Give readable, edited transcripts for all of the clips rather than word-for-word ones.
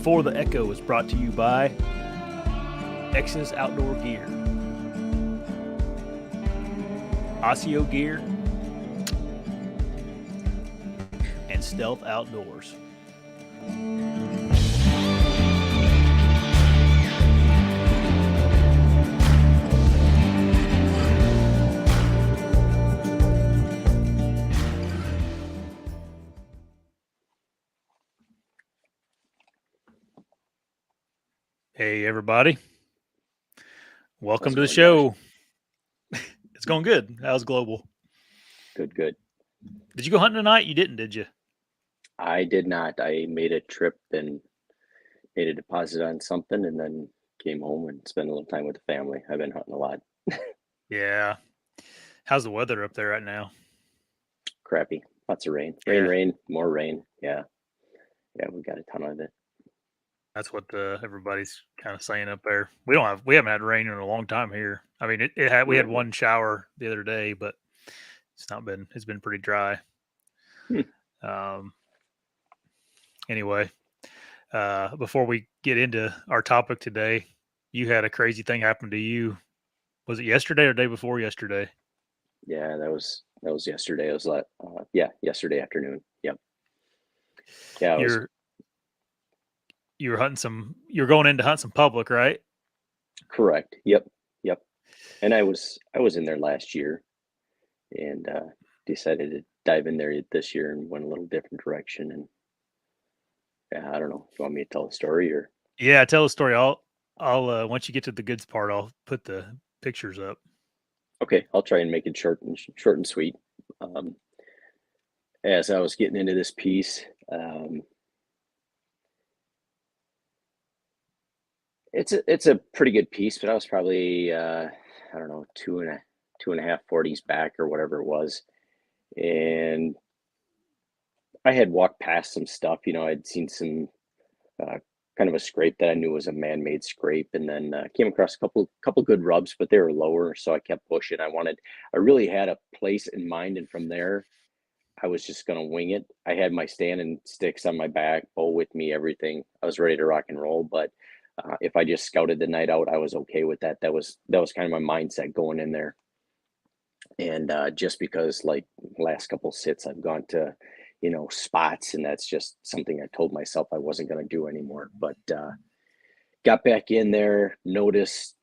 Before the Echo is brought to you by X's Outdoor Gear, ASIO Gear, and Stealth Outdoors. Hey, everybody. Welcome to the show. It's going good. How's Global? Good. Did you go hunting tonight? You didn't, did you? I did not. I made a trip and made a deposit on something and then came home and spent a little time with the family. I've been hunting a lot. Yeah. How's the weather up there right now? Crappy. Lots of rain. Yeah. Rain, more rain. Yeah, we got a ton of it. That's what everybody's kind of saying up there. We haven't had rain in a long time here. I mean, we had one shower the other day, but it's been pretty dry. Anyway, before we get into our topic today, you had a crazy thing happen to you. Was it yesterday or day before yesterday? Yeah, that was yesterday. It was yesterday afternoon. Yep. Yeah, you were going in to hunt some public, right? Correct. Yep. And I was in there last year and decided to dive in there this year and went a little different direction. And yeah, I don't know if you want me to tell the story or. Yeah, tell the story. I'll once you get to the goods part, I'll put the pictures up. Okay, I'll try and make it short and sweet. As I was getting into this piece, it's a pretty good piece, but I was probably I don't know, two and a half 40s back or whatever it was, and I had walked past some stuff. I'd seen some kind of a scrape that I knew was a man-made scrape, and then came across a couple good rubs, but they were lower, so I kept pushing. I really had a place in mind, and from there I was just going to wing it. I had my stand and sticks on my back, bow with me, everything. I was ready to rock and roll, but if I just scouted the night out, I was okay with that. That was kind of my mindset going in there. And just because like last couple sits I've gone to spots, and that's just something I told myself I wasn't going to do anymore. But got back in there, noticed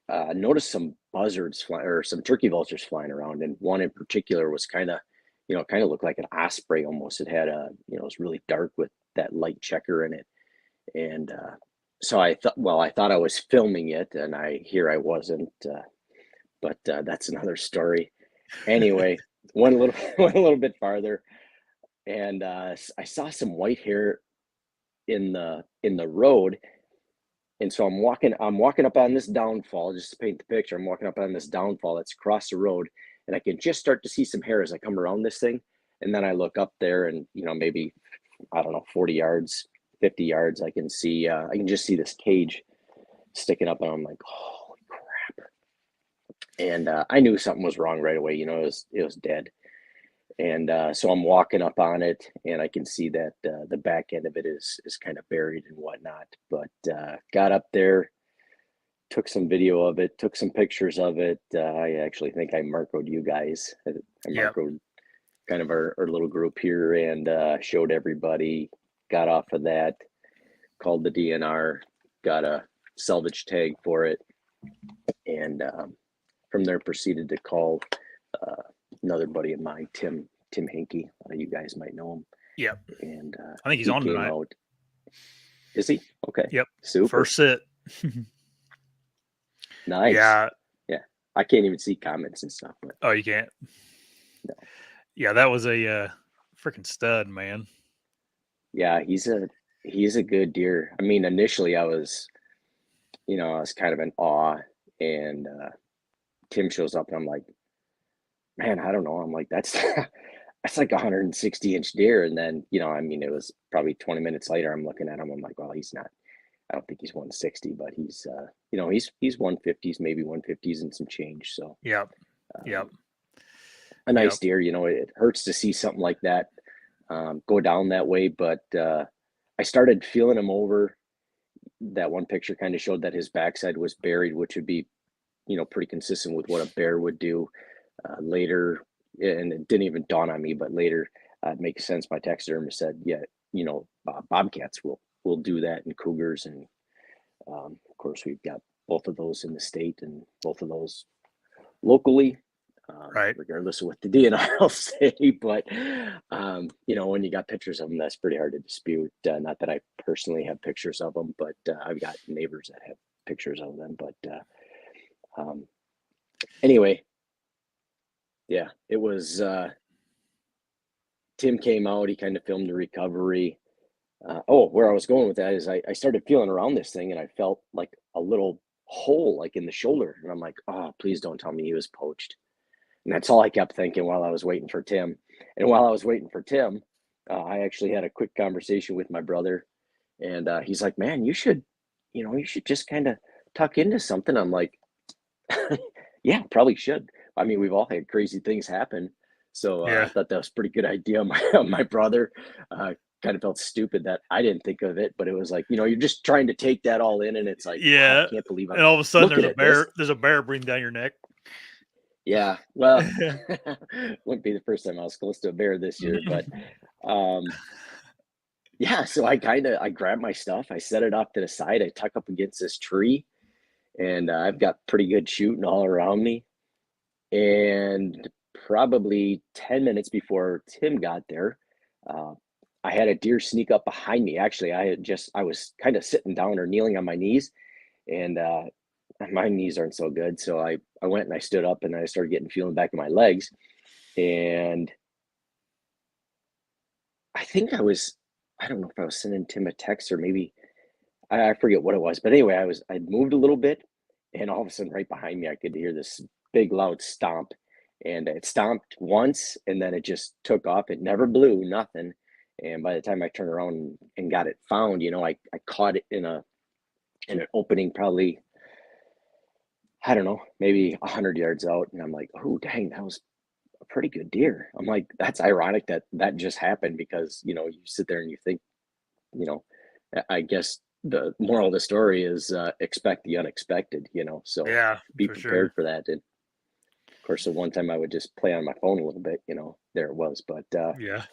some buzzards flying, or some turkey vultures flying around, and one in particular was kind of looked like an osprey almost. It had it was really dark with that light checker in it. And so I thought I was filming it, and I wasn't, but that's another story. Anyway, went a little bit farther, and I saw some white hair in the road. And so I'm walking up on this downfall, just to paint the picture. I'm walking up on this downfall that's across the road, and I can just start to see some hair as I come around this thing. And then I look up there, and maybe, I don't know, 40 yards, 50 yards, I can just see this cage sticking up, and I'm like, holy crap. And I knew something was wrong right away. It was dead. And so I'm walking up on it, and I can see that the back end of it is kind of buried and whatnot. But got up there, took some video of it, took some pictures of it. I actually think I marcoed you guys. I marcoed kind of our little group here, and showed everybody. Got off of that, called the DNR, got a salvage tag for it, and from there proceeded to call another buddy of mine, Tim Hinkey. You guys might know him. Yep. And I think he's on tonight. Is he? Okay. Yep. Super. First sit. Nice. Yeah. I can't even see comments and stuff. But. Oh, you can't? No. Yeah, that was a freaking stud, man. Yeah, he's a good deer. I mean, initially I was kind of in awe, and Tim shows up, and I'm like, man, I don't know. I'm like, that's like a 160-inch deer. And then, it was probably 20 minutes later, I'm looking at him. I'm like, well, he's not, I don't think he's 160, but he's, he's 150s, maybe 150s and some change. So, yep. A nice deer, it hurts to see something like that go down that way. But I started feeling him over. That one picture kind of showed that his backside was buried, which would be, pretty consistent with what a bear would do. Later, and it didn't even dawn on me, but later it makes sense. My taxidermist said, yeah, bobcats will do that, and cougars, and of course we've got both of those in the state and both of those locally, Right. regardless of what the DNR will say. But when you got pictures of them, that's pretty hard to dispute. Not that I personally have pictures of them, but I've got neighbors that have pictures of them. But anyway, yeah, it was. Tim came out. He kind of filmed the recovery. Where I was going with that is I started feeling around this thing, and I felt like a little hole, like in the shoulder, and I'm like, oh, please don't tell me he was poached. And that's all I kept thinking while I was waiting for Tim. And while I was waiting for Tim, I actually had a quick conversation with my brother, and he's like, "Man, you should just kind of tuck into something." I'm like, "Yeah, probably should." I mean, we've all had crazy things happen, so I Yeah. thought that was a pretty good idea. My brother kind of felt stupid that I didn't think of it, but it was like, you're just trying to take that all in, and it's like, wow, I Yeah. can't believe And I'm all of a sudden looking at this. there's a bear breathing down your neck. Yeah, well, wouldn't be the first time I was close to a bear this year, but um, yeah. So I grabbed my stuff, I set it off to the side, I tuck up against this tree, and I've got pretty good shooting all around me. And probably 10 minutes before Tim got there, uh, I had a deer sneak up behind me. Actually, I was kind of sitting down or kneeling on my knees, and my knees aren't so good, so I went and I stood up and I started getting feeling back in my legs. And I don't know if I was sending Tim a text, or maybe I forget what it was, but anyway, I moved a little bit, and all of a sudden, right behind me, I could hear this big loud stomp, and it stomped once, and then it just took off. It never blew, nothing. And by the time I turned around and got it found, I caught it in an opening, probably, I don't know, maybe 100 yards out, and I'm like, oh dang, that was a pretty good deer. I'm like, that's ironic that that just happened, because you sit there and you think, you know, I guess the moral of the story is, expect the unexpected, so Yeah, be for prepared sure. for that. And of course, the one time I would just play on my phone a little bit, there it was. But Yeah.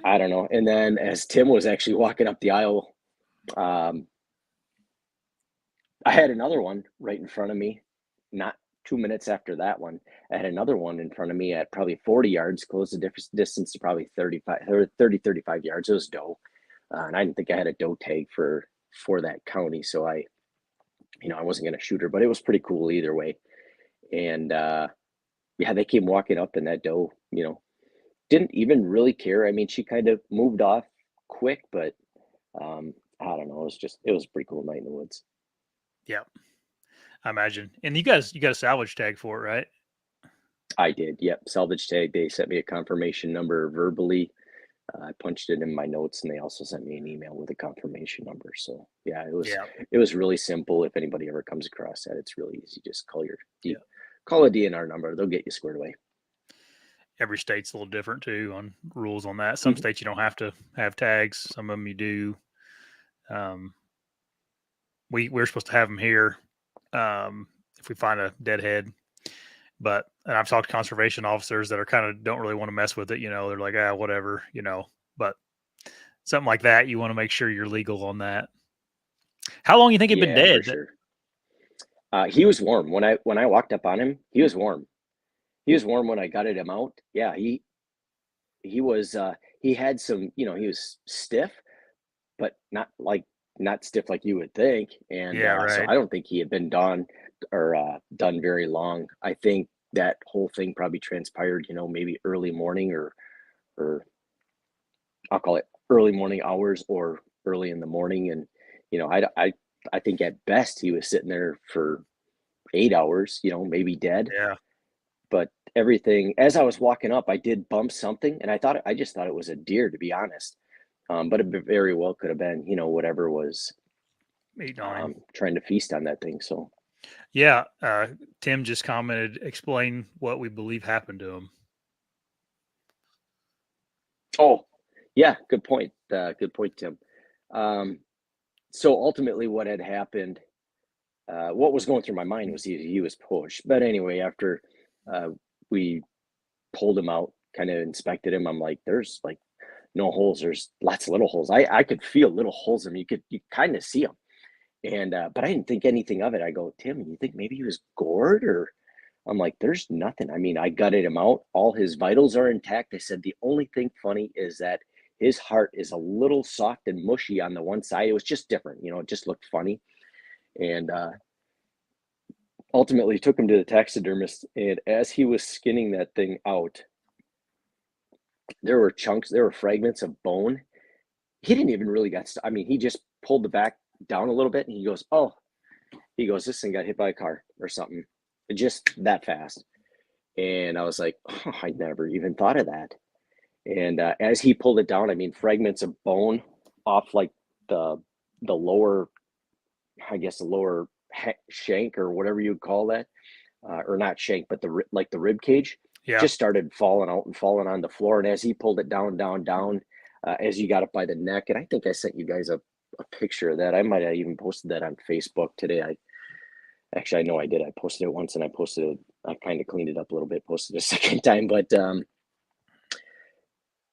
I don't know. And then as Tim was actually walking up the aisle, um, I had another one right in front of me. Not 2 minutes after that one, I had another one in front of me at probably 40 yards, close the distance to probably 35 or 30, 35 yards. It was doe. And I didn't think I had a doe tag for that county. So I wasn't going to shoot her, but it was pretty cool either way. And yeah, they came walking up, and that doe, didn't even really care. I mean, she kind of moved off quick, but I don't know. It was a pretty cool night in the woods. Yeah. I imagine. And you got a salvage tag for it, right? I did. Yep. Salvage tag. They sent me a confirmation number verbally. I punched it in my notes, and they also sent me an email with a confirmation number. So yeah, it was Yeah. it was really simple. If anybody ever comes across that, it's really easy. Just Yeah. call a DNR number. They'll get you squared away. Every state's a little different too on rules on that. Some Mhm. states you don't have to have tags. Some of them you do. Um, we're supposed to have them here if we find a dead head. And I've talked to conservation officers that are kind of don't really want to mess with it. They're like, whatever. But something like that, you want to make sure you're legal on that. How long you think he'd been Yeah, for dead? sure. He was warm when I walked up on him. He was warm. He was warm when I gutted him out. Yeah, he was. He had some. He was stiff, but not stiff like you would think. And Yeah, so right. I don't think he had been done very long. I think that whole thing probably transpired, maybe early morning, or I'll call it early morning hours, or early in the morning. And I think at best he was sitting there for 8 hours, maybe dead. Yeah. But everything, as I was walking up, I did bump something, and I just thought it was a deer, to be honest. But it very well could have been, whatever was Eating on him. trying to feast on that thing. So, Yeah. Tim just commented, explain what we believe happened to him. oh, yeah, good point. Good point, Tim. Um, so ultimately, what had happened, what was going through my mind was he was pushed. But anyway, after uh, we pulled him out, kind of inspected him, I'm like, there's like no holes. There's lots of little holes. I could feel little holes in him. You kind of see them. And but I didn't think anything of it. I go, Tim, you think maybe he was gored or I'm like, there's nothing. I mean, I gutted him out. All his vitals are intact. I said the only thing funny is that his heart is a little soft and mushy on the one side. It was just different, it just looked funny. And ultimately took him to the taxidermist. And as he was skinning that thing out, there were fragments of bone. He didn't even really I mean, he just pulled the back down a little bit and he goes, oh, this thing got hit by a car or something. Just that fast. And I was like, oh, I never even thought of that. And as he pulled it down, I mean, fragments of bone off like the lower, I guess the lower shank or whatever you'd call that, or not shank, but the rib cage, Yeah. just started falling out and falling on the floor. And as he pulled it down, down, down, as you got it by the neck, and I think I sent you guys a picture of that. I might have even posted that on Facebook today. I know I did. I posted it once and I posted it. I kind of cleaned it up a little bit, posted it a second time, but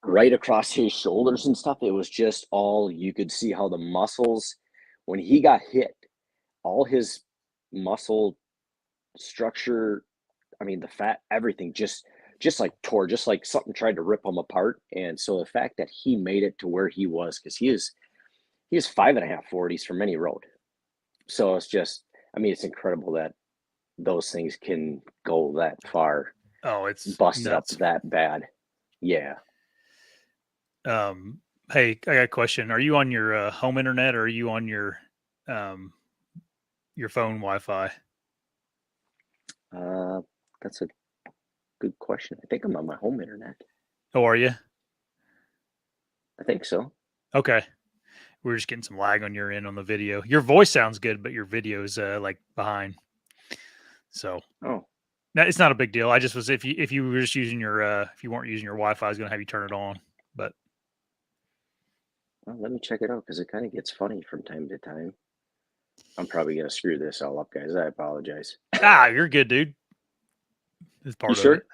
right across his shoulders and stuff, it was just all you could see how the muscles, when he got hit, all his muscle structure, I mean, the fat, everything just like tore, just like something tried to rip him apart. And so the fact that he made it to where he was, because he is 5.5 40s from any road. So it's just, I mean, it's incredible that those things can go that far, Oh, it's busted up nuts. that bad. Yeah. Um, hey, I got a question. Are you on your home internet or are you on um, your phone Wi-Fi? Uh, that's a good question. I think I'm on my home internet. Oh, are you? I think so. Okay. We're just getting some lag on your end on the video. Your voice sounds good, but your video is like behind. So Oh, no, it's not a big deal. I just was if you were just using your if you weren't using your Wi-Fi, I was gonna have you turn it on. But well, let me check it out because it kind of gets funny from time to time. I'm probably gonna screw this all up, guys. I apologize. you're good, dude. It's You part of it. sure?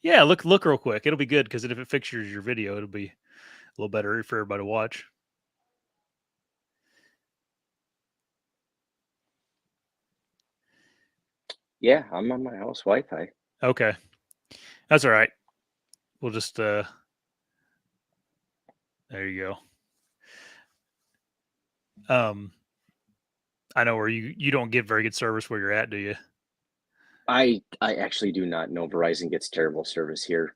Yeah, look real quick. It'll be good because if it fixtures your video, it'll be a little better for everybody to watch. Yeah, I'm on my house Wi-Fi. Okay, that's all right. We'll just there you go. I know where you don't get very good service where you're at, do you? I actually do not know. Verizon gets terrible service here,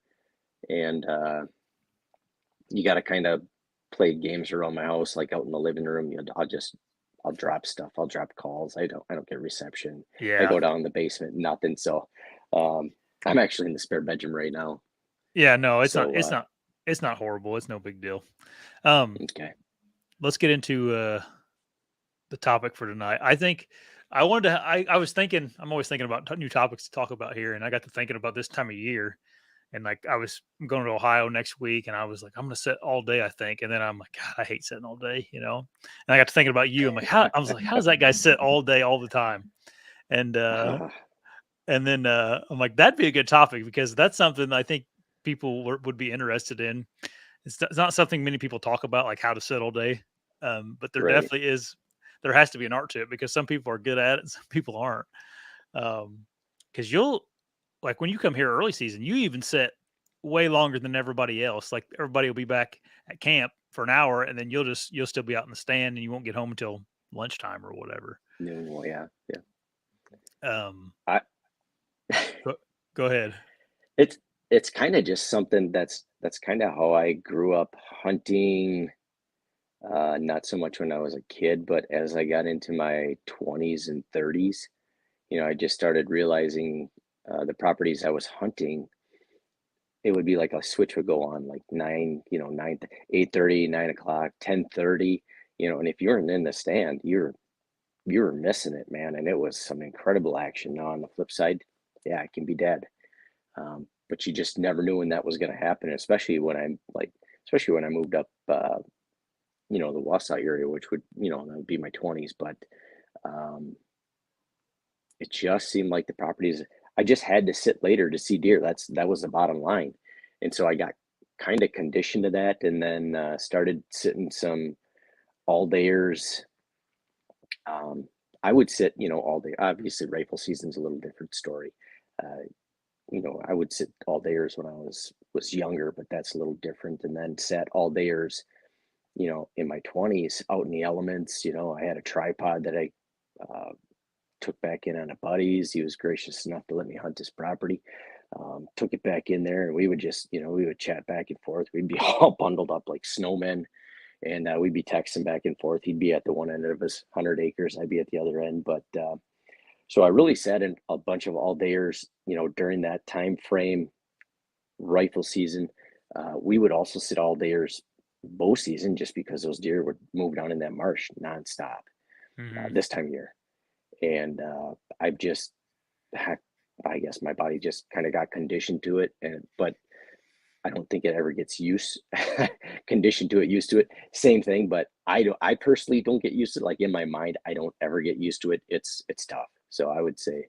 and you got to kind of play games around my house, like out in the living room. I'll drop stuff. I'll drop calls. I don't get reception. I Yeah, go down in the basement, nothing. So, um, I'm actually in the spare bedroom right now. yeah. No, So, it's not horrible. It's no big deal. Um, okay. let's get into the topic for tonight. I think I wanted to. I was thinking. I'm always thinking about new topics to talk about here, and I got to thinking about this time of year. And like I'm going to Ohio next week, and I was like, I'm going to sit all day. I think, and then I'm like, God, I hate sitting all day. And I got to thinking about you. I'm like, I was like, how does that guy sit all day, all the time? And then I'm like, that'd be a good topic because that's something I think people would be interested in. It's not something many people talk about, like how to sit all day. But there Right. definitely is. There has to be an art to it because some people are good at it, and some people aren't. Because you'll like when you come here early season, you even sit way longer than everybody else. Like everybody will be back at camp for an hour, and then you'll still be out in the stand, and you won't get home until lunchtime or whatever. No, well, yeah, yeah. Um, I go, go ahead. it's it's kind of just something that's kind of how I grew up hunting. Not so much when I was a kid, but as I got into my 20s and 30s, I just started realizing the properties I was hunting, it would be like a switch would go on like 8:30, 9 o'clock, 10:30, and if you weren't in the stand, you were missing it, man. And it was some incredible action. Now on the flip side, yeah, it can be dead. But you just never knew when that was going to happen, especially when I moved up the Wausau area, which would, that would be my 20s. But um, it just seemed like the properties, I just had to sit later to see deer. That was the bottom line. And so I got kind of conditioned to that, and then started sitting some all dayers. I would sit, all day. Obviously, rifle season's a little different story. Uh, I would sit all dayers when I was younger, but that's a little different. And then sat all dayers, in my 20s out in the elements. I had a tripod that I uh, took back in on a buddy's. He was gracious enough to let me hunt his property. Took it back in there, and we would just, we would chat back and forth. We'd be all bundled up like snowmen, and we'd be texting back and forth. He'd be at the one end of his 100 acres. I'd be at the other end. But so I really sat in a bunch of all dayers, during that time frame, rifle season. We would also sit all dayers bow season, just because those deer would move down in that marsh nonstop Hmm. this time of year. And I've just, I guess my body just kind of got conditioned to it. But I don't think it ever gets used, conditioned to it, used to it. Same thing, but I personally don't get used to it. Like in my mind, I don't ever get used to it. It's tough. So I would say,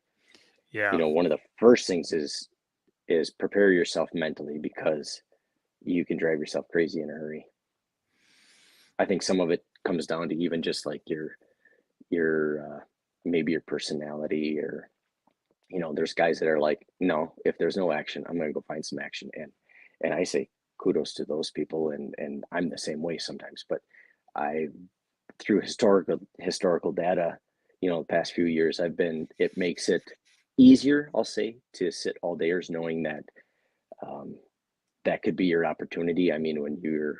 Yeah. one of the first things is prepare yourself mentally, because you can drive yourself crazy in a hurry. I think some of it comes down to even just like your maybe your personality, or there's guys that are like, no, if there's no action, I'm going to go find some action. And I say kudos to those people. And I'm the same way sometimes, but I, through historical data, the past few years, it makes it easier, I'll say, to sit all dayers, knowing that um, that could be your opportunity. I mean, when you're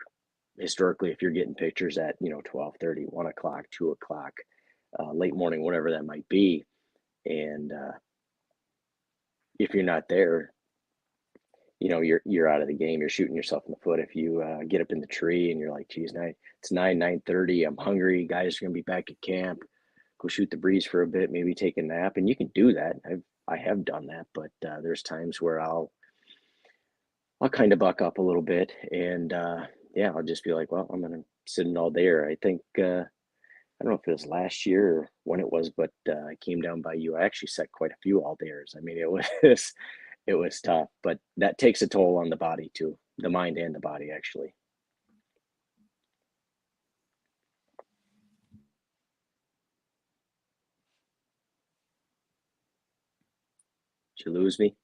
historically, if you're getting pictures at, 12:30, 1 o'clock, 2 o'clock, late morning, whatever that might be. And if you're not there, you're out of the game. You're shooting yourself in the foot if you get up in the tree and you're like, geez, it's 9:30. I'm hungry. Guys are gonna be back at camp. Go shoot the breeze for a bit, maybe take a nap, and you can do that. I have done that, but there's times where I'll kind of buck up a little bit, and yeah, I'll just be like, well, I'm gonna sit in all day. Or I think I don't know if it was last year or when it was, but I came down by you. I actually set quite a few all dayers. I mean, it was it was tough, but that takes a toll on the body too, the mind and the body actually. Did you lose me?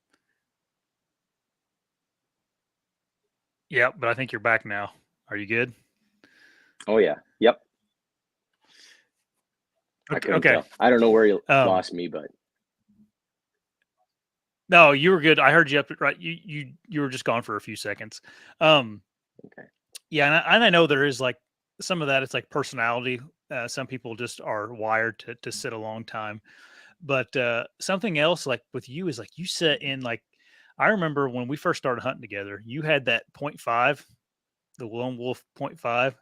Yeah, but I think you're back now. Are you good? Oh yeah, yep. I Okay. couldn't Okay. tell. I don't know where you Um, lost me, but no, you were good. I heard you up right. You were just gone for a few seconds. Um, okay. yeah, and I know there is like some of that. It's like personality. Some people just are wired to sit a long time. But something else like with you is like you set in like I remember when we first started hunting together, you had that point five, the lone wolf point five,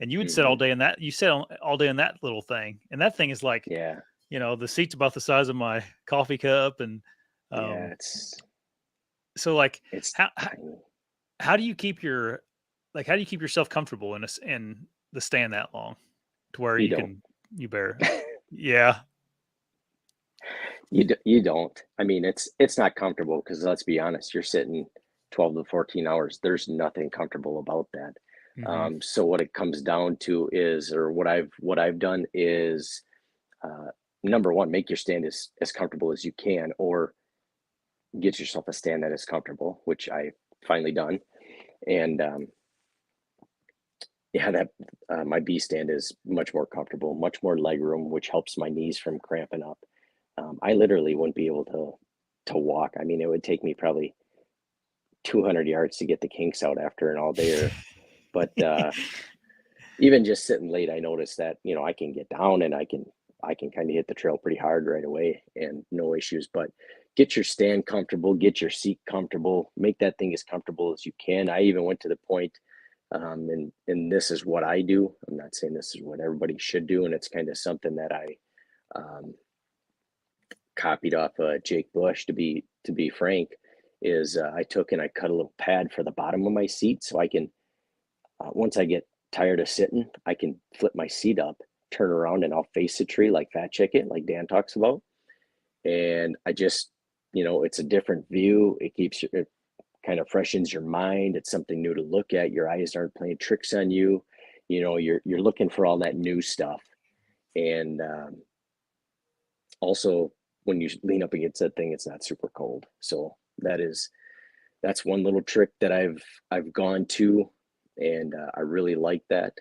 and you would sit all Hmm. day in that. You sit all day in that little thing, and that thing is like Yeah, the seat's about the size of my coffee cup, and yeah. um, It's so like it's how, how tiny. how do you keep your like how do you keep yourself comfortable in the stand that long to where You don't. you bear yeah. You don't. I mean, it's not comfortable, because let's be honest, you're sitting 12 to 14 hours. There's nothing comfortable about that. Hmm. So what it comes down to is, or what I've done is, uh, number one, make your stand as comfortable as you can, or get yourself a stand that is comfortable, which I finally done. And yeah, that my B stand is much more comfortable, much more leg room, which helps my knees from cramping up. I literally wouldn't be able to walk. I mean, it would take me probably 200 yards to get the kinks out after an all dayer. But even just sitting late, I noticed that I can get down, and I can kind of hit the trail pretty hard right away, and no issues. But get your stand comfortable, get your seat comfortable, make that thing as comfortable as you can. I even went to the point, and this is what I do. I'm not saying this is what everybody should do, and it's kind of something that I um, copied off Jake Bush. To be frank, is I took and I cut a little pad for the bottom of my seat, so I can once I get tired of sitting, I can flip my seat up, turn around, and I'll face the tree like fat chicken, like Dan talks about. And I just, it's a different view. It kind of freshens your mind. It's something new to look at. Your eyes aren't playing tricks on you. You're looking for all that new stuff. And also, when you lean up against that thing, it's not super cold. So that's one little trick that I've gone to, and I really like that.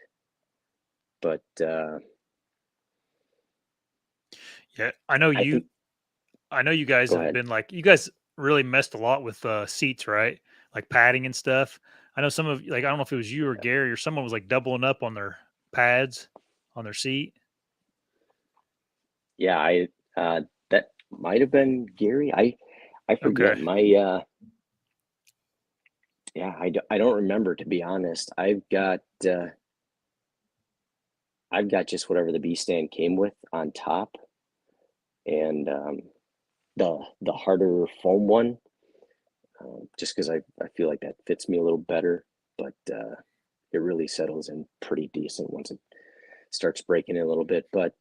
But Yeah, I know I think, you guys go have ahead. been you guys really messed a lot with seats, right? Like padding and stuff. I know some of I don't know if it was you or Gary or someone was like doubling up on their pads on their seat. Yeah, that might have been Gary. I Okay. forget my yeah, I don't remember, to be honest. I've got just whatever the B stand came with on top, and the harder foam one, just because I feel like that fits me a little better. But it really settles in pretty decent once it starts breaking in a little bit. But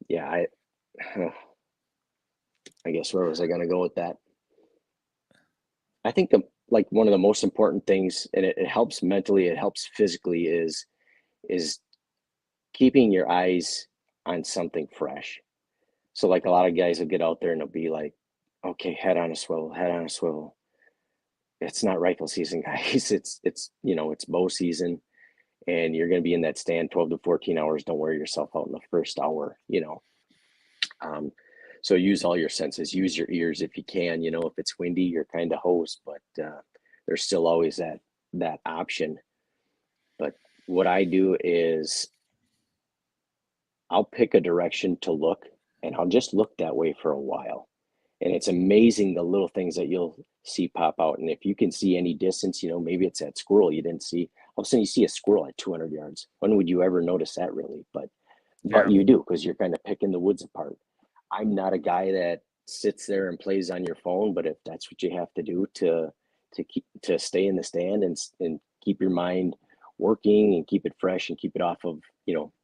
yeah, I guess where was I going to go with that? I think one of the most important things, and it helps mentally, it helps physically, is keeping your eyes on something fresh. So like a lot of guys will get out there and they'll be like, okay, head on a swivel, head on a swivel. It's not rifle season, guys. It's bow season, and you're going to be in that stand 12 to 14 hours. Don't wear yourself out in the first hour. Um, so use all your senses, use your ears if you can. If it's windy, you're kind of hosed, but there's still always that option. But what I do is I'll pick a direction to look, and I'll just look that way for a while. And it's amazing the little things that you'll see pop out. And if you can see any distance, maybe it's that squirrel you didn't see. All of a sudden you see a squirrel at 200 yards. When would you ever notice that, really? But Yeah. you do, because you're kind of picking the woods apart. I'm not a guy that sits there and plays on your phone, but if that's what you have to do to stay in the stand and keep your mind working and keep it fresh and keep it off of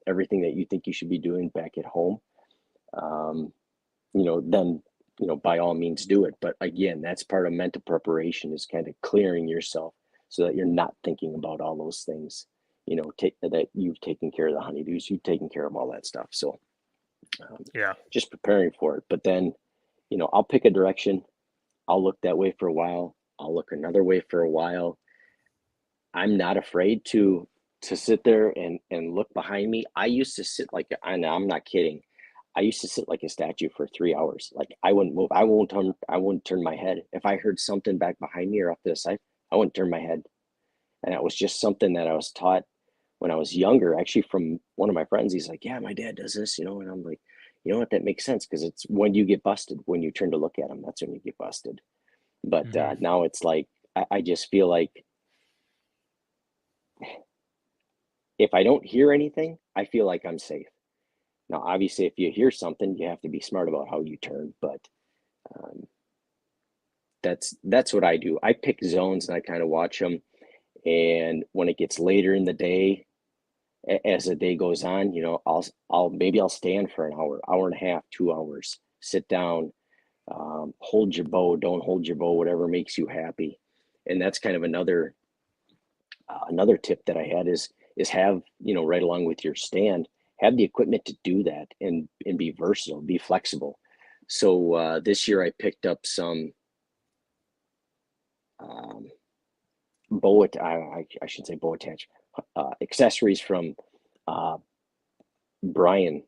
everything that you think you should be doing back at home, um, then by all means do it. But again, that's part of mental preparation, is kind of clearing yourself so that you're not thinking about all those things. That you've taken care of the honeydews, you've taken care of all that stuff. So Yeah. just preparing for it. But then, I'll pick a direction. I'll look that way for a while. I'll look another way for a while. I'm not afraid to sit there and look behind me. I used to sit like, I'm not kidding. I used to sit like a statue for 3 hours. Like I wouldn't move. I wouldn't turn my head. If I heard something back behind me or up to the side, I wouldn't turn my head. And that was just something that I was taught when I was younger, actually from one of my friends. He's like, yeah, my dad does this, and I'm like, you know what, that makes sense, because it's when you get busted, when you turn to look at them, that's when you get busted. But Hmm. now it's like, I just feel like if I don't hear anything, I feel like I'm safe. Now, obviously, if you hear something, you have to be smart about how you turn. But um, that's what I do. I pick zones and I kind of watch them. And when it gets later in the day, as the day goes on, I'll stand for an hour, hour and a half, 2 hours, sit down, hold your bow, don't hold your bow, whatever makes you happy. And that's kind of another tip that I had is have, right along with your stand, have the equipment to do that, and be versatile, be flexible. So this year I picked up some um, I should say bow attach accessories from uh, Brian,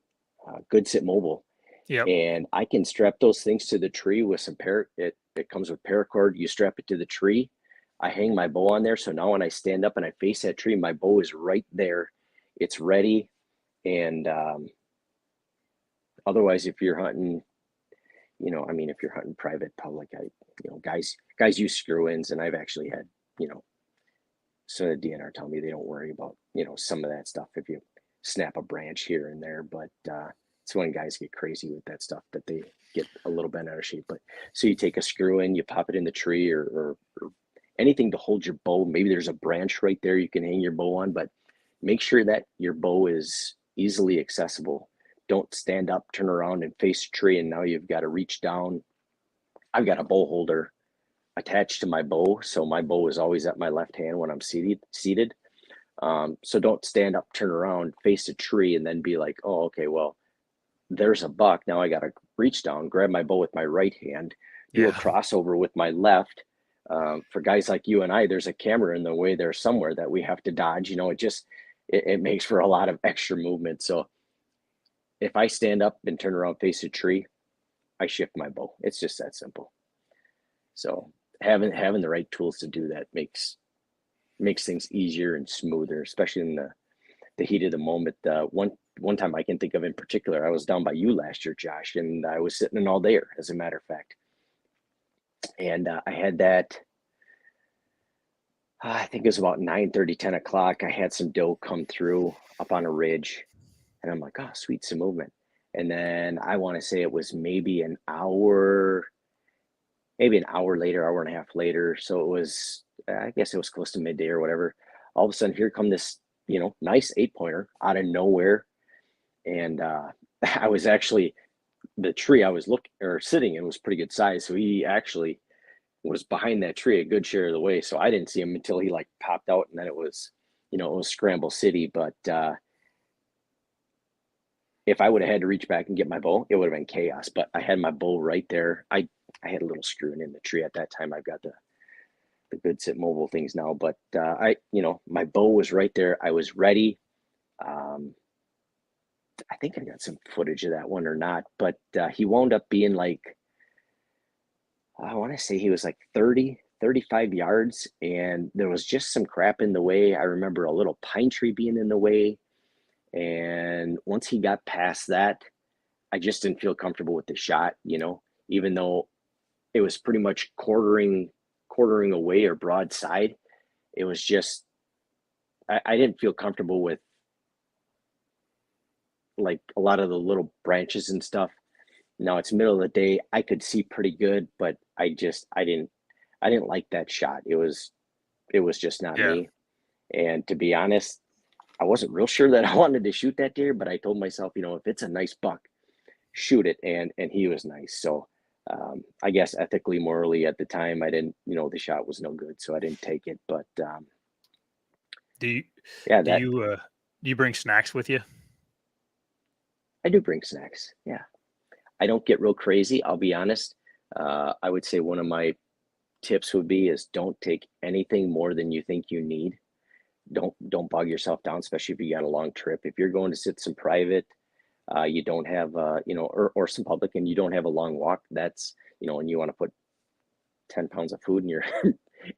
Good Sit Mobile, Yep. and I can strap those things to the tree with some it comes with paracord. You strap it to the tree. I hang my bow on there, so now when I stand up and I face that tree, my bow is right there. It's ready. And otherwise, if you're hunting, if you're hunting private, public, guys use screw ins, and I've actually had, you know, some of the DNR tell me they don't worry about, some of that stuff if you snap a branch here and there. But it's when guys get crazy with that stuff that they get a little bent out of shape. But so you take a screw in, you pop it in the tree, or anything to hold your bow. Maybe there's a branch right there you can hang your bow on, but make sure that your bow is easily accessible. Don't stand up, turn around, and face a tree, and now you've got to reach down. I've got a bow holder attached to my bow, so my bow is always at my left hand when I'm seated. So don't stand up, turn around, face a tree, and then be like, oh, okay, well, there's a buck. Now I got to reach down, grab my bow with my right hand, do a Yeah. crossover with my left. For guys like you and I, there's a camera in the way there somewhere that we have to dodge. It makes for a lot of extra movement. So if I stand up and turn around, face a tree, I shift my bow. It's just that simple. So having the right tools to do that makes things easier and smoother, especially in the heat of the moment. One time I can think of in particular, I was down by you last year, Josh, and I was sitting an all dayer, as a matter of fact. And I had that, I think it was about 9:30, 10 o'clock. I had some doe come through up on a ridge, and I'm like, oh, sweet, some movement. And then I want to say it was maybe an hour later, hour and a half later. So it was, I guess it was close to midday or whatever. All of a sudden, here come this, nice 8-pointer out of nowhere. And I was actually, the tree I was sitting in was pretty good size. So he actually was behind that tree a good share of the way. So I didn't see him until he like popped out, and then it was Scramble City. But if I would have had to reach back and get my bow, it would have been chaos. But I had my bow right there. I had a little screwing in the tree at that time. I've got the good sit mobile things now, but my bow was right there. I was ready. I think I got some footage of that one or not, but he wound up being like, I want to say he was like 30, 35 yards, and there was just some crap in the way. I remember a little pine tree being in the way. And once he got past that, I just didn't feel comfortable with the shot, even though it was pretty much quartering away or broadside. It was just, I didn't feel comfortable with like a lot of the little branches and stuff. Now it's middle of the day. I could see pretty good, but I didn't like that shot. It was just not Yeah. me. And to be honest, I wasn't real sure that I wanted to shoot that deer, but I told myself, if it's a nice buck, shoot it. And he was nice. So I guess ethically, morally at the time, I didn't, the shot was no good, so I didn't take it. But Do you yeah, do that you do you bring snacks with you? I do bring snacks. Yeah, I don't get real crazy. I'll be honest. I would say one of my tips would be is don't take anything more than you think you need. Don't bog yourself down, especially if you got a long trip. If you're going to sit some private, you don't have or some public, and you don't have a long walk. That's and you want to put 10 pounds of food in your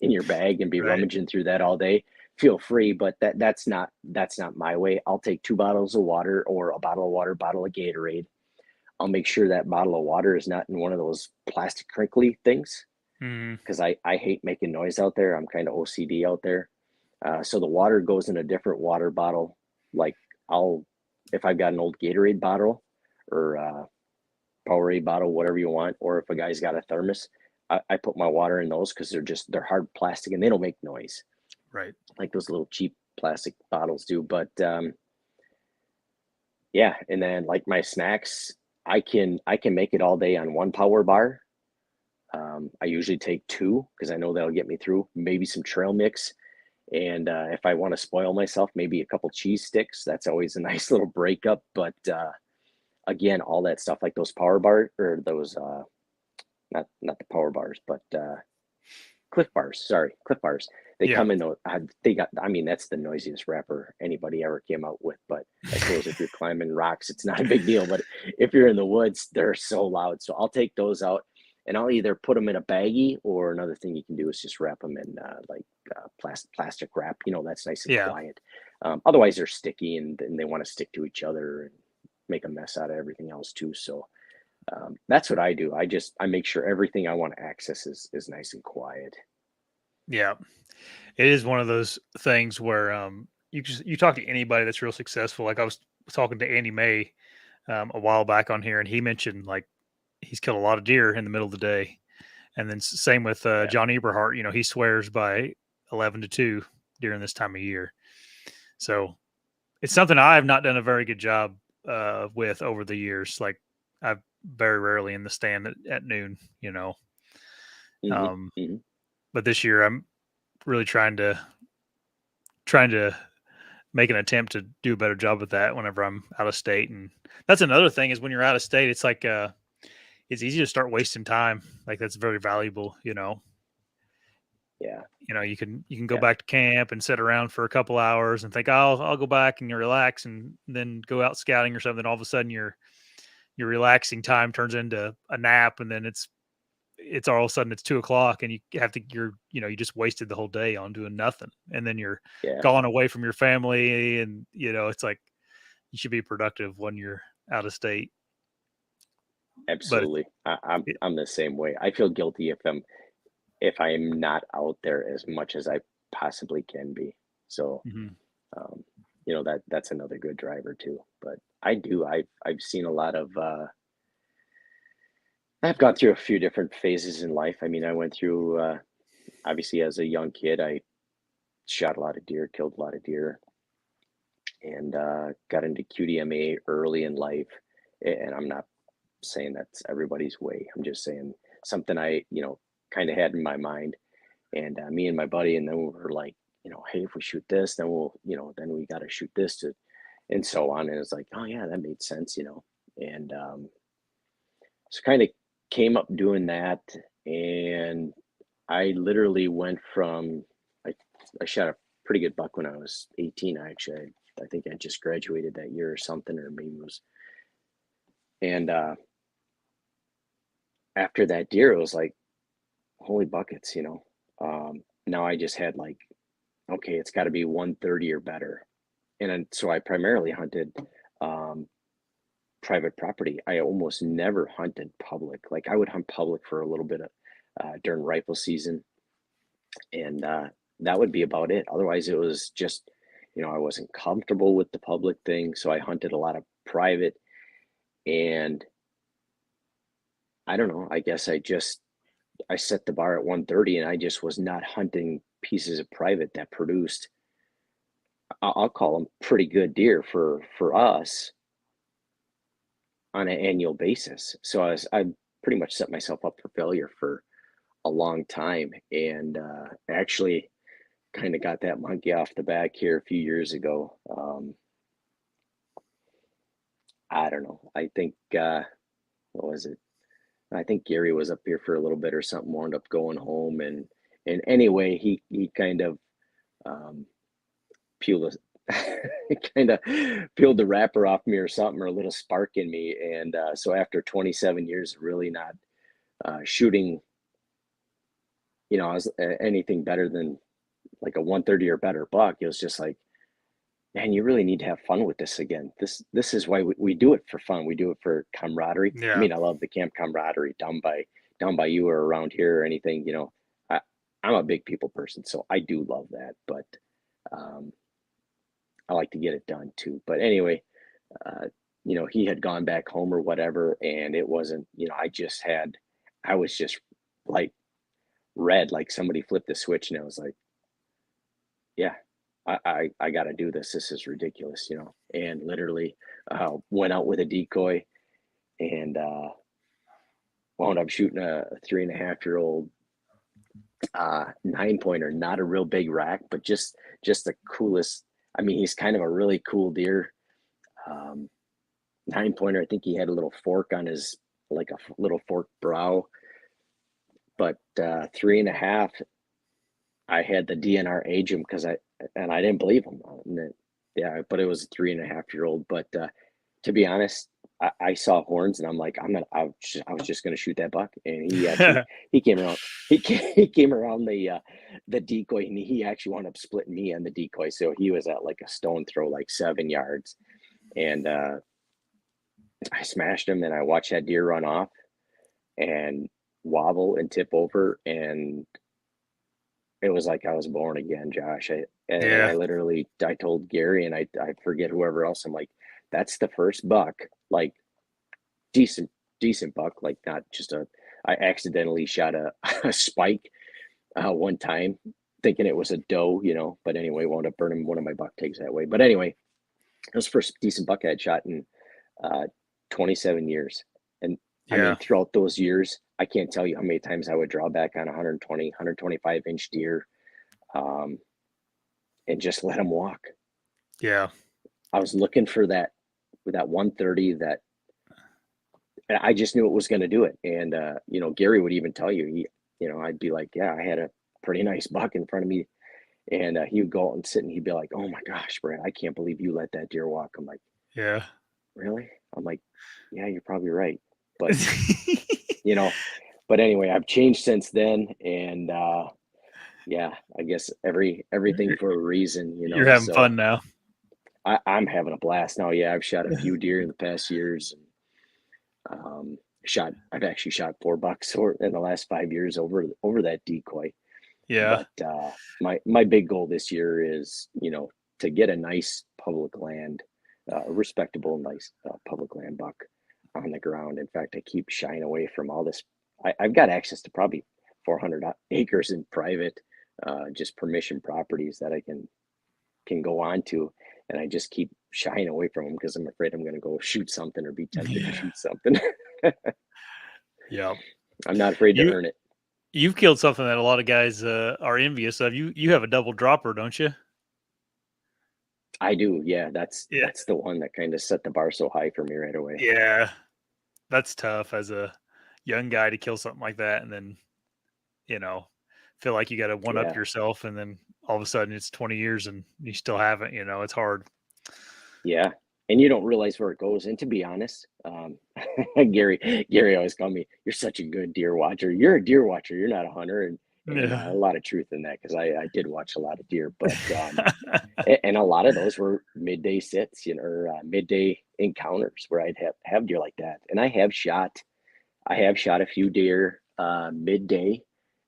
in your bag and be Right. rummaging through that all day. Feel free, but that's not my way. I'll take 2 bottles of water, or a bottle of water, bottle of Gatorade. I'll make sure that bottle of water is not in one of those plastic crinkly things, Mm, because I hate making noise out there. I'm kind of OCD out there. So the water goes in a different water bottle. Like if I've got an old Gatorade bottle, or Powerade bottle, whatever you want, or if a guy's got a thermos, I put my water in those because they're hard plastic and they don't make noise right. like those little cheap plastic bottles do. But yeah, and then like my snacks, I can make it all day on one power bar. I usually take two because I know that'll get me through. Maybe some trail mix, and if I want to spoil myself, maybe a couple cheese sticks. That's always a nice little breakup. But again, all that stuff like those power bar, or those not the power bars, but Cliff bars. Sorry, Cliff bars. They Yeah. come in. They got. I mean, that's the noisiest wrapper anybody ever came out with. But I suppose if you're climbing rocks, it's not a big deal. But if you're in the woods, they're so loud. So I'll take those out, and I'll either put them in a baggie, or another thing you can do is just wrap them in plastic wrap. That's nice and Yeah. quiet. Otherwise, they're sticky, and they want to stick to each other and make a mess out of everything else too. So that's what I do. I make sure everything I want to access is nice and quiet. Yeah. It is one of those things where you talk to anybody that's real successful. Like I was talking to Andy May a while back on here, and he mentioned like he's killed a lot of deer in the middle of the day, And then same with Yeah. John Eberhart. You know, he swears by 11 to 2 during this time of year. So it's something I have not done a very good job with over the years. Like I've very rarely in the stand at noon. You know, Hmm. um, Hmm. but this year I'm really trying to make an attempt to do a better job with that whenever I'm out of state. And that's another thing is when you're out of state, it's like it's easy to start wasting time. Like that's very valuable. Yeah. You can go Yeah. back to camp and sit around for a couple hours and think, oh, I'll go back and you relax and then go out scouting or something. All of a sudden your relaxing time turns into a nap, and then it's all of a sudden it's 2 o'clock and you just wasted the whole day on doing nothing. And then you're Yeah. gone away from your family, and it's like you should be productive when you're out of state. But Absolutely. it, I'm the same way. I feel guilty if I'm not out there as much as I possibly can be. So, mhm. um, that's another good driver too. But I've seen a lot of I've gone through a few different phases in life. I mean, I went through obviously as a young kid, I shot a lot of deer, killed a lot of deer, and got into QDMA early in life. And I'm not saying that's everybody's way. I'm just saying something I, kind of had in my mind. And me and my buddy, and then we were like, hey, if we shoot this, then then we got to shoot this to, and so on. And it's like, oh yeah, that made sense. And so kind of came up doing that. And I literally went from, I, I shot a pretty good buck when I was 18, actually. I think I just graduated that year or something, or maybe it was, and after that deer, it was like, holy buckets. Now I just had like, okay, it's got to be 130 or better. And then, so I primarily hunted um, private property. I almost never hunted public. Like I would hunt public for a little bit of during rifle season, and that would be about it. Otherwise, it was just, I wasn't comfortable with the public thing, so I hunted a lot of private. And I don't know. I guess I set the bar at 130, and I just was not hunting pieces of private that produced. I'll call them pretty good deer for us on an annual basis. So I pretty much set myself up for failure for a long time, and actually kind of got that monkey off the back here a few years ago. I don't know. I think what was it? I think Gary was up here for a little bit or something. Wound up going home, and anyway, he kind of um, peeled kind of peeled the wrapper off me or something, or a little spark in me. And so after 27 years, really not shooting, I was anything better than like a 130 or better buck. It was just like, man, you really need to have fun with this again. This is why we do it for fun. We do it for camaraderie. I Yeah. mean, I love the camp camaraderie down by you or around here or anything. I, I'm a big people person, so I do love that. But um, I like to get it done too. But anyway, uh, he had gone back home or whatever, and it wasn't. I was just like red, like somebody flipped the switch, and I was like, yeah, I got to do this. This is ridiculous. And literally went out with a decoy and wound up shooting a 3.5-year-old 9 pointer, not a real big rack, but just the coolest. I mean, he's kind of a really cool deer. 9 pointer. I think he had a little fork on his, like a little forked brow, but 3.5. I had the DNR age him and I didn't believe him. Yeah, but it was a 3.5-year-old. But to be honest, I saw horns and I'm like, I was just gonna shoot that buck. And he came around. He came around the decoy, and he actually wound up splitting me on the decoy. So he was at like a stone throw, like 7 yards. And I smashed him, and I watched that deer run off and wobble and tip over, and it was like I was born again, Josh. And Yeah. I literally, I told Gary, and I forget whoever else. I'm like, that's the first buck, like decent buck, like not just I accidentally shot a spike one time, thinking it was a doe, but anyway, wound up burning one of my buck tags that way. But anyway, it was the first decent buck I had shot in uh, 27 years. And I Yeah. mean, throughout those years, I can't tell you how many times I would draw back on 120, 125-inch deer, um, and just let them walk. Yeah. I was looking for that with that 130 that I just knew it was going to do it. And, Gary would even tell you, I'd be like, yeah, I had a pretty nice buck in front of me. And he would go out and sit and he'd be like, oh my gosh, Brad, I can't believe you let that deer walk. I'm like, Yeah. really? I'm like, yeah, you're probably right. But, you know, but anyway, I've changed since then. And yeah, I guess everything for a reason, You're having so fun now. I'm having a blast now. Yeah, I've shot a few deer in the past years. And, I've actually shot 4 bucks in the last 5 years over that decoy. Yeah. But my big goal this year is, to get a nice public land, a respectable, nice public land buck on the ground. In fact, I keep shying away from all this. I've got access to probably 400 acres in private, just permission properties that I can go on to, and I just keep shying away from them because I'm afraid I'm going to go shoot something or be tempted to Yeah. shoot something. Yeah. I'm not afraid to You earn it. you've killed something that a lot of guys are envious of. You have a double dropper, don't you? I do, yeah. That's Yeah. that's the one that kind of set the bar so high for me right away. Yeah. That's tough as a young guy to kill something like that and then, you know, feel like you got to one up Yeah, yourself and then all of a sudden it's 20 years and you still haven't, it's hard. yeah. And you don't realize where it goes. And to be honest, Gary always called me, "You're such a good deer watcher. You're a deer watcher. You're not a hunter." And Yeah. a lot of truth in that because I did watch a lot of deer, but and a lot of those were midday sits, or midday encounters where I'd have deer like that. And I have shot a few deer midday,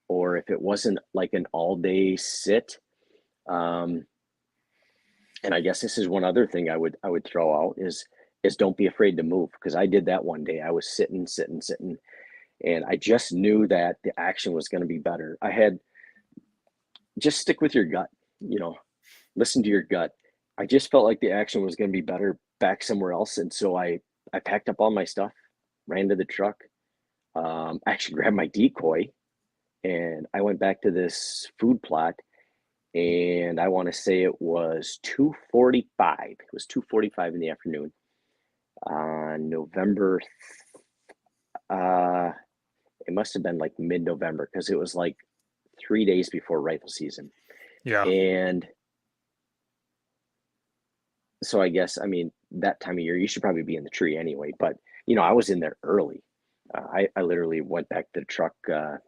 or if it wasn't like an all day sit. Um, and I guess this is one other thing I would throw out is don't be afraid to move, because I did that one day. I was sitting, and I just knew that the action was going to be better. I had just stick with your gut, you know, listen to your gut. I just felt like the action was going to be better back somewhere else, and so I packed up all my stuff, ran to the truck, actually grabbed my decoy, and I went back to this food plot. And I want to say it was 2:45. It was 2:45 in the afternoon on November. Uh, it must have been like mid-November because it was like 3 days before rifle season. Yeah. And so I guess, I mean, that time of year, you should probably be in the tree anyway. But, I was in there early. I literally went back to the truck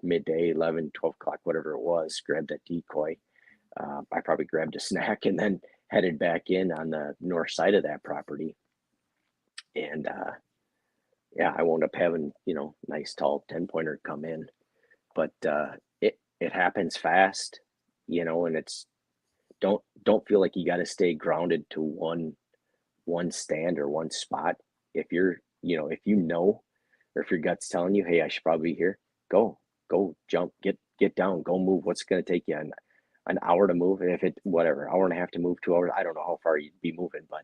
midday, 11, 12 o'clock, whatever it was, grabbed that decoy. I probably grabbed a snack and then headed back in on the north side of that property. And yeah, I wound up having, nice tall 10-pointer come in. But it happens fast, and it's don't feel like you got to stay grounded to one stand or one spot. If you're, if or if your gut's telling you, hey, I should probably be here, go jump, get down, go move. What's going to take you an hour to move? And if it whatever, hour and a half to move, 2 hours, I don't know how far you'd be moving, but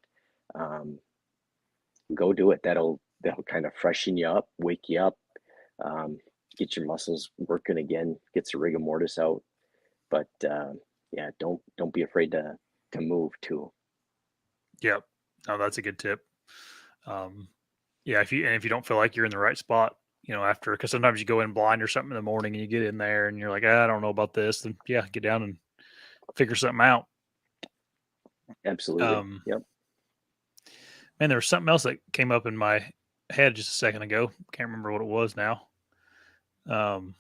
go do it. That'll kind of freshen you up, wake you up, um, get your muscles working again, gets the rigor mortis out. But yeah, don't be afraid to move too. Yep. No, that's a good tip. Um, yeah, if you don't feel like you're in the right spot, after because sometimes you go in blind or something in the morning and you get in there and you're like, I don't know about this, then yeah, get down and figure something out. Absolutely. Um, Yep. Man, there was something else that came up in my head just a second ago. Can't remember what it was now. Um,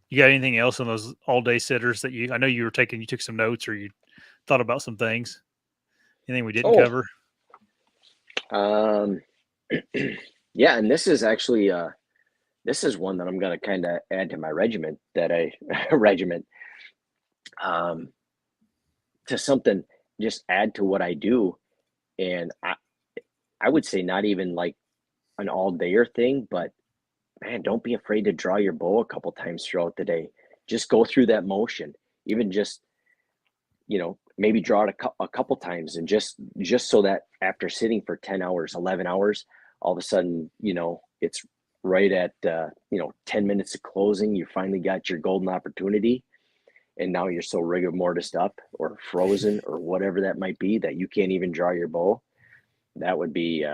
you got anything else on those all day sitters that I know you took some notes or you thought about some things? Anything we didn't Oh, cover? um, yeah, and this is actually this is one that I'm gonna kind of add to my regiment that I regiment um to something, just add to what I do. And I would say not even like an all dayer thing, but man, don't be afraid to draw your bow a couple times throughout the day. Just go through that motion, even just, maybe draw it a couple times, and just so that after sitting for 10 hours, 11 hours, all of a sudden, it's right at, 10 minutes of closing. You finally got your golden opportunity. And now you're so rigor mortis up or frozen or whatever that might be that you can't even draw your bow. That would be,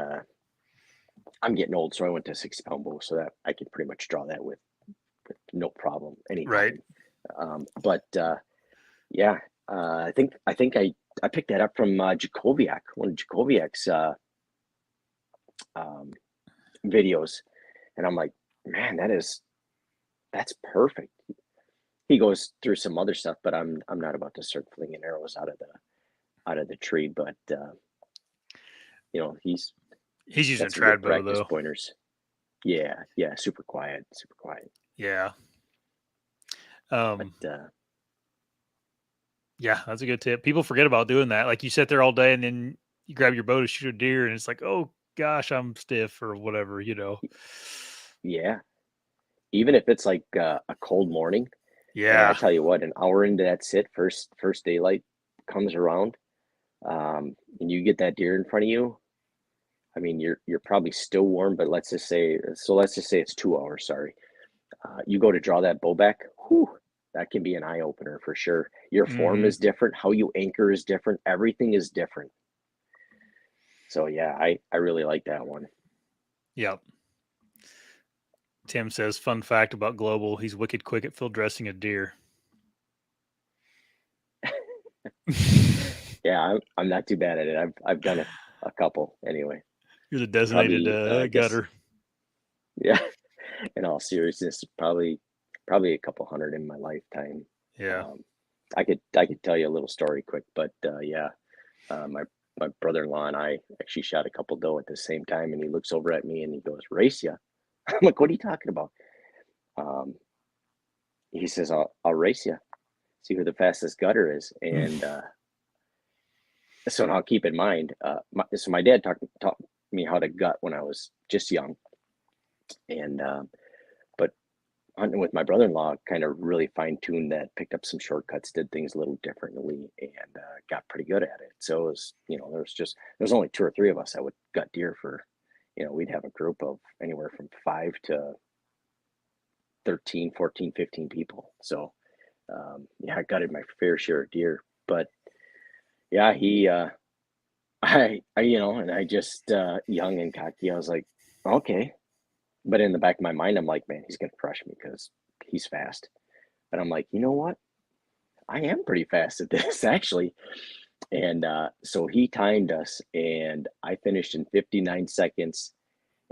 I'm getting old, so I went to 60-pound bow, so that I can pretty much draw that with no problem Right. anytime. But yeah, I think I picked that up from Jacoviak, one of Jacoviak's videos, and I'm like, man, that's perfect. He goes through some other stuff, but I'm not about to start flinging arrows out of the tree. But he's He's using got a some good trad bow practice though. pointers. Yeah, super quiet, super quiet. Yeah. But Yeah, that's a good tip. People forget about doing that. Like you sit there all day and then you grab your bow to shoot a deer and it's like, oh gosh, I'm stiff or whatever, yeah, even if it's like a cold morning, man, I Yeah. tell you what, an hour into that sit, first daylight comes around, and you get that deer in front of you. I mean, you're probably still warm, but let's just say it's 2 hours. Sorry, you go to draw that bow back. Whew, that can be an eye opener for sure. Your form Mm-hmm. is different. How you anchor is different. Everything is different. So yeah, I really like that one. Yep. Tim says, fun fact about Global, he's wicked quick at field dressing a deer. Yeah, I'm not too bad at it. I've done a couple anyway. You're the designated Probably guess gutter. yeah. In all seriousness, probably a couple hundred in my lifetime. Yeah. I could tell you a little story quick, but yeah, my brother-in-law and I actually shot a couple doe at the same time, and he looks over at me and he goes, "Race ya?" I'm like, "What are you talking about?" Um, he says, "I'll race you, see who the fastest gutter is." And so now keep in mind, so my dad taught me how to gut when I was just young, and but hunting with my brother-in-law kind of really fine-tuned that, picked up some shortcuts, did things a little differently, and got pretty good at it. So it was, there was only 2 or 3 of us that would gut deer for, we'd have a group of anywhere from 5 to 13, 14, 15 people. So yeah, I gutted my fair share of deer. But yeah, and I just, young and cocky, I was like, okay. But in the back of my mind, I'm like, man, he's gonna crush me because he's fast. And I'm like, you know what? I am pretty fast at this actually. And so he timed us, and I finished in 59 seconds,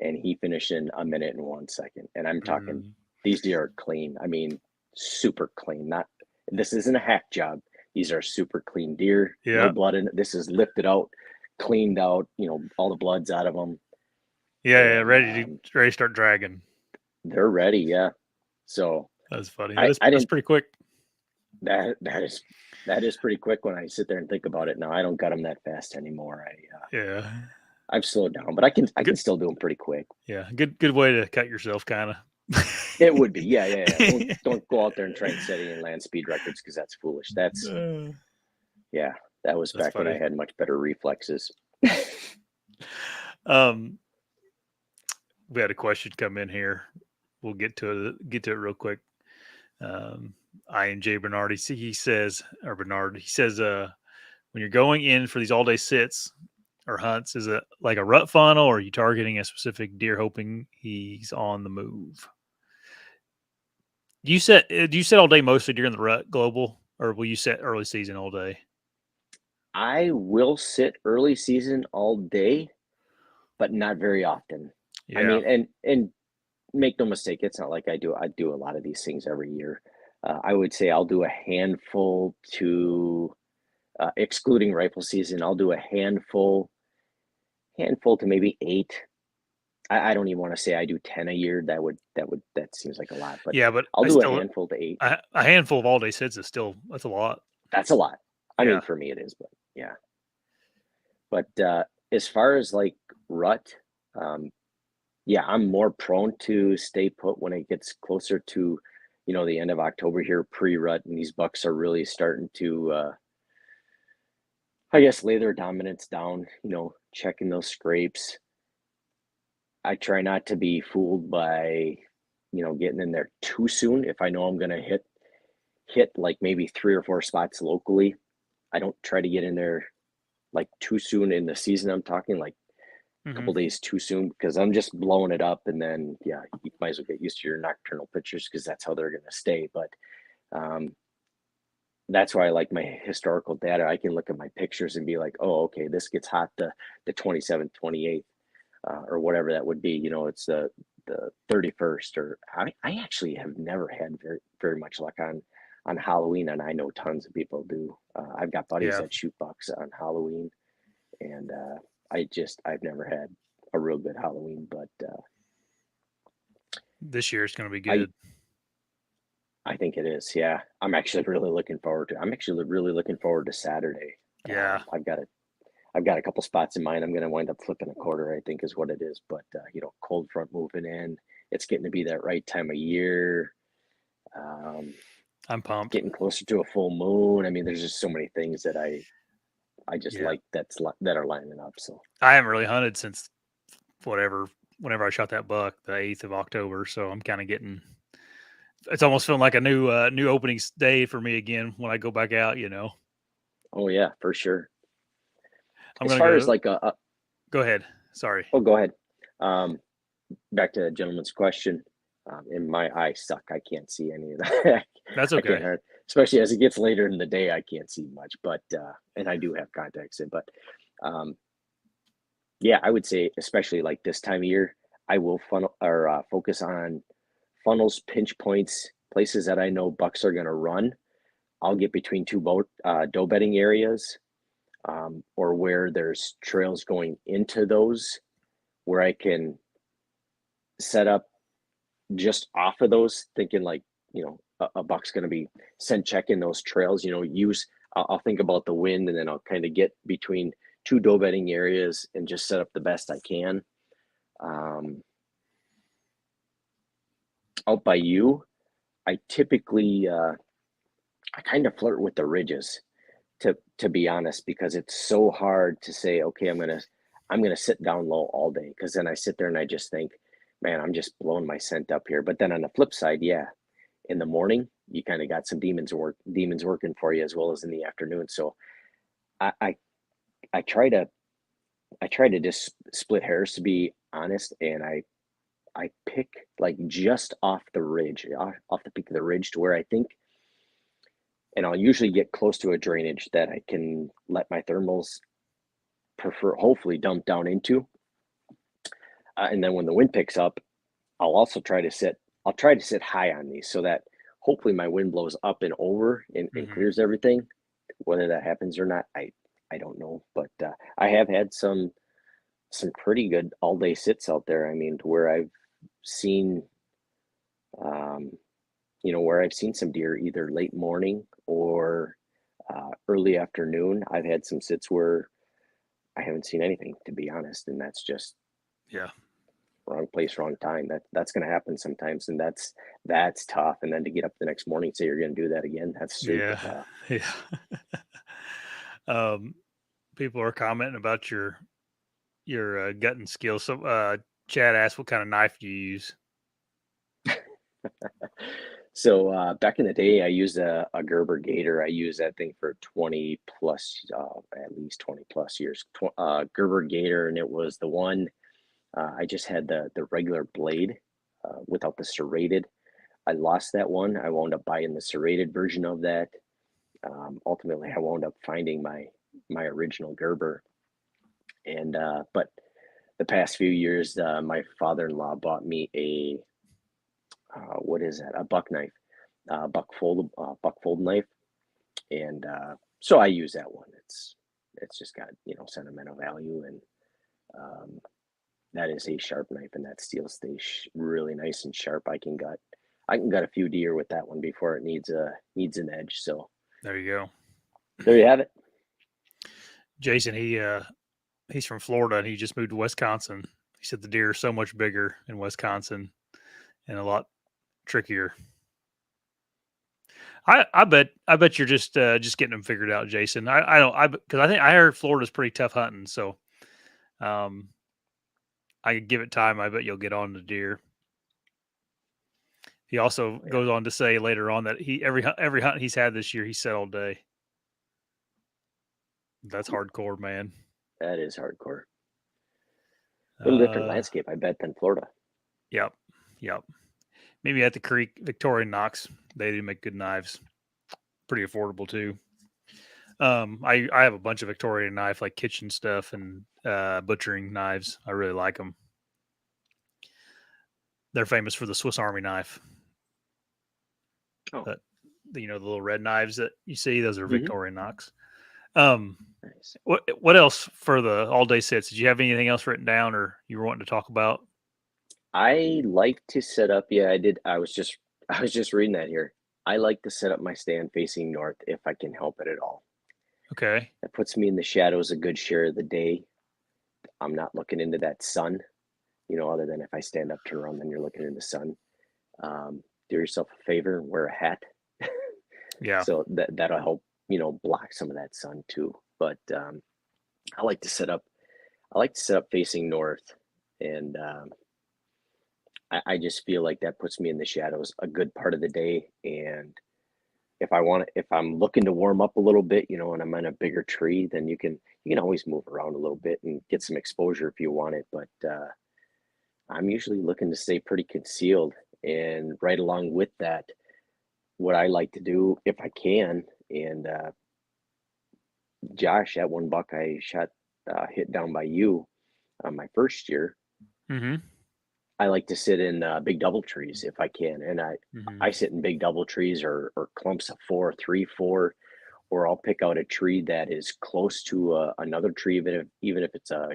and he finished in a minute and 1 second. And I'm talking, these deer are clean. I mean, super clean. Not This isn't a hack job. These are super clean deer. No Yeah. blood in it. This is lifted out, cleaned out. All the blood's out of them. Yeah. And Ready to start dragging. they're ready. Yeah. So That's funny. I That's didn't pretty quick. that is pretty quick when I sit there and think about it. Now I don't got them that fast anymore. Yeah. I've slowed down, but I can Good. still do them pretty quick. Yeah. Good way to cut yourself, kind of. It would be, yeah. Don't go out there and try and set any land speed records, because that's foolish. Yeah, that was That's back when I funny. had much better reflexes. We had a question come in here. We'll get to it real quick. INJ Bernard, he says, when you're going in for these all day sits or hunts, is it like a rut funnel, or are you targeting a specific deer hoping he's on the move? Do you set all day mostly during the rut, Global, or will you set early season all day? I will sit early season all day, but not very often. I Yeah. mean, and make no mistake, it's not like I do a lot of these things every year. I would say I'll do a handful to, excluding rifle season, I'll do a handful to maybe 8. I don't even want to say I do 10 a year. That seems like a lot, but Yeah, but I'll I do a still handful to 8. a handful of all day sits is still, that's a lot. That's a lot. I mean, Yeah. for me it is, but yeah. But as far as like rut, um, yeah, I'm more prone to stay put when it gets closer to, the end of October here, pre-rut, and these bucks are really starting to, I guess, lay their dominance down, checking those scrapes. I try not to be fooled by, getting in there too soon. If I know I'm gonna hit like maybe 3 or 4 spots locally, I don't try to get in there like too soon in the season. I'm talking like a Hmm. couple days too soon because I'm just blowing it up, and then yeah, you might as well get used to your nocturnal pictures because that's how they're gonna stay. But um, that's why I like my historical data. I can look at my pictures and be like, oh, okay, this gets hot the 27th, 28th, or whatever that would be. It's the 31st. Or I actually have never had very much luck on Halloween, and I know tons of people do. I've got buddies Yeah, that shoot bucks on Halloween, and I've never had a real good Halloween. But this year it's going to be I good. I think it is. Yeah, I'm actually really looking forward to. I'm actually really looking forward to Saturday. Yeah, I've got a couple spots in mind. I'm going to wind up flipping a quarter, I think is what it is. But cold front moving in. It's getting to be that right time of year. Um, I'm pumped. Getting closer to a full moon. I mean, there's just so many things that I just Yeah, like that are lining up. So I haven't really hunted since whenever I shot that buck, the 8th of October. So I'm kind of getting. It's almost feeling like a new opening day for me again when I go back out. oh yeah, for sure. I'm As gonna far as go. like Go ahead. Sorry. oh, go ahead. Um, Back to the gentleman's question. And my eyes suck. I can't see any of that. That's I can't okay. hard, especially as it gets later in the day. I can't see much, but and I do have contacts in. But um, yeah, I would say, especially like this time of year, I will funnel or focus on funnels, pinch points, places that I know bucks are going to run. I'll get between two doe bedding areas, or where there's trails going into those, where I can set up just off of those, thinking like, a buck's going to be sent checking those trails, I'll think about the wind, and then I'll kind of get between two doe bedding areas and just set up the best I can. Um, Out by you, I typically, I kind of flirt with the ridges, to be honest, because it's so hard to say, okay, I'm gonna sit down low all day, because then I sit there and I just think, man, I'm just blowing my scent up here. But then on the flip side, yeah, in the morning, you kind of got some demons working for you as well as in the afternoon. So I I, I try to just split hairs, to be honest, and I pick like just off the ridge, off the peak of the ridge, to where I think, and I'll usually get close to a drainage that I can let my thermals hopefully dump down into. And then when the wind picks up, I'll also I'll try to sit high on these so that hopefully my wind blows up and over and Hmm. clears everything. Whether that happens or not, I don't know. But I have had some pretty good all day sits out there. I mean, to where I've seen, um, where I've seen some deer either late morning or early afternoon. I've had some sits where I haven't seen anything, to be honest, and that's just Yeah. wrong place, wrong time. That's going to happen sometimes, and that's tough. And then to get up the next morning and say you're going to do that again, that's super Yeah. tough. Yeah. um, People are commenting about your gutting skills. So, Chad asked, "What kind of knife do you use?" So back in the day, I used a Gerber Gator. I used that thing for 20 plus, at least 20 plus years. Gerber Gator, and it was the one. I just had the regular blade without the serrated. I lost that one. I wound up buying the serrated version of that. Ultimately, I wound up finding my original Gerber, and but the past few years, my father-in-law bought me a what is that? A buck knife, buck fold knife, and so I use that one. It's just got sentimental value, and um, that is a sharp knife, and that steel stays really nice and sharp. I can gut a few deer with that one before it needs an edge. So There you go. there you have it. Jason, he's from Florida and he just moved to Wisconsin. He said the deer are so much bigger in Wisconsin and a lot trickier. I bet you're just getting them figured out, Jason. I don't I because I think I heard Florida's pretty tough hunting, so um, I could give it time. I bet you'll get on the deer. He also Yeah, goes on to say later on that he every hunt he's had this year, he said all day. That's hardcore, man. that is hardcore. A little different Uh, landscape, I bet, than Florida. yep, yep. Maybe at the creek, Victoria Knox, they do make good knives. Pretty affordable too. I have a bunch of Victorian knife, like kitchen stuff and butchering knives. I really like them. They're famous for the Swiss Army knife. Oh, That the little red knives that you see, those are hmm, Victorian Knox. Um, nice. what else for the all day sets? Did you have anything else written down, or you were wanting to talk about? I like to set up. Yeah, I did. I was just reading that here. I like to set up my stand facing north if I can help it at all. Okay. That puts me in the shadows a good share of the day. I'm not looking into that sun, other than if I stand up, turn around, then you're looking in the sun. Do yourself a favor, wear a hat. Yeah. So that'll help, block some of that sun too. But I like to set up. I like to set up facing north, and I just feel like that puts me in the shadows a good part of the day. And if I'm looking to warm up a little bit, and I'm in a bigger tree, then you can always move around a little bit and get some exposure if you want it. But I'm usually looking to stay pretty concealed. And right along with that, what I like to do if I can, and Josh, that one buck I shot hit down by you my first year, Mm-hmm. I like to sit in big double trees if I can, and Mm-hmm. I sit in big double trees or clumps of four, three, four, or I'll pick out a tree that is close to another tree, even if it's a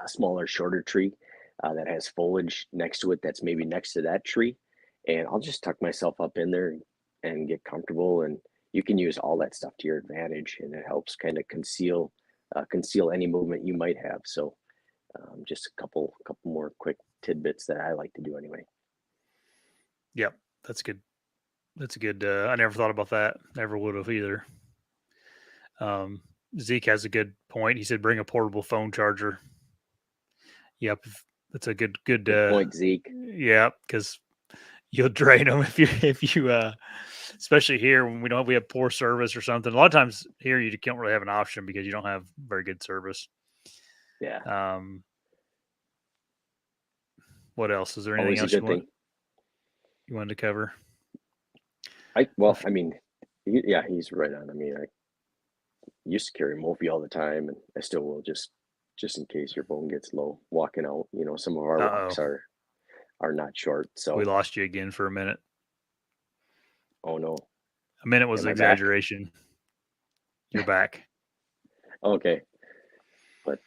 smaller, shorter tree that has foliage next to it that's maybe next to that tree, and I'll just tuck myself up in there and get comfortable. And you can use all that stuff to your advantage, and it helps kind of conceal any movement you might have. So just a couple more quick tidbits that I like to do anyway. Yep. That's good. That's a good. I never thought about that. Never would have either. Um, Zeke has a good point. He said, "Bring a portable phone charger." Yep, that's a good. Good point, Zeke. Yeah, because you'll drain them if you especially here when we have poor service or something. A lot of times here you can't really have an option because you don't have very good service. Yeah, Um, what else? Is there anything always a else good thing. you wanted to cover? Well, I mean, yeah, he's right on. I mean, I used to carry Mophie all the time, and I still will, just in case your bone gets low walking out. Some of our Uh walks oh, are not short. we So, lost you again for a minute. oh no, A minute was am I back? exaggeration. You're back. Okay, but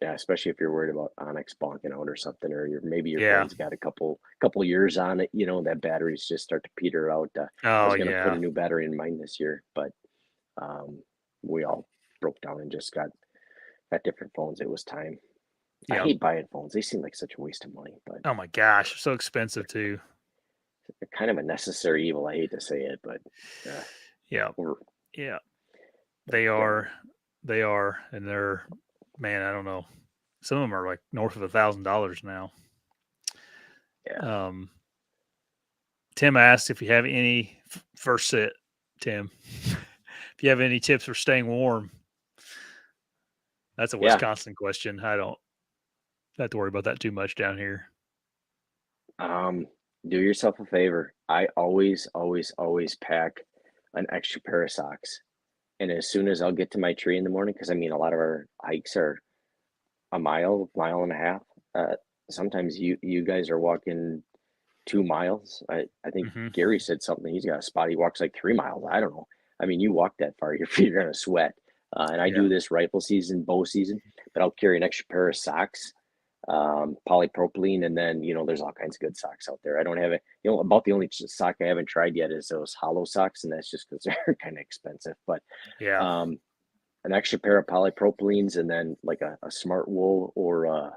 yeah, especially if you're worried about Onyx bonking out or something, or maybe your Yeah. phone's got a couple years on it. That batteries just start to peter out. I Oh was gonna put yeah. a new battery in mine this year, but we all broke down and just got different phones. It was time. I Yep. hate buying phones. They seem like such a waste of money, but Oh my gosh, so expensive too. they're kind of a necessary evil. I hate to say it, but uh, Yeah. we're Yeah. but They are. They are, and they're, man. I don't know. Some of them are like north of $1,000 now. yeah, Um, Tim asked if you have any first sit. Tim, if you have any tips for staying warm. That's a yeah. Wisconsin question. I don't have to worry about that too much down here. Um, do yourself a favor. I always, always, always pack an extra pair of socks. And as soon as I'll get to my tree in the morning, because I mean, a lot of our hikes are a mile and a half. Uh, Sometimes you guys are walking 2 miles. I think Hmm. Gary said something. He's got a spot. He walks like 3 miles. I don't know. I mean, you walk that far, your feet are gonna sweat. And I Yeah. do this rifle season, bow season, but I'll carry an extra pair of socks, polypropylene, and then there's all kinds of good socks out there. I don't have it. About the only sock I haven't tried yet is those hollow socks, and that's just because they're kind of expensive. But Yeah. um, an extra pair of polypropylenes, and then like a smart wool or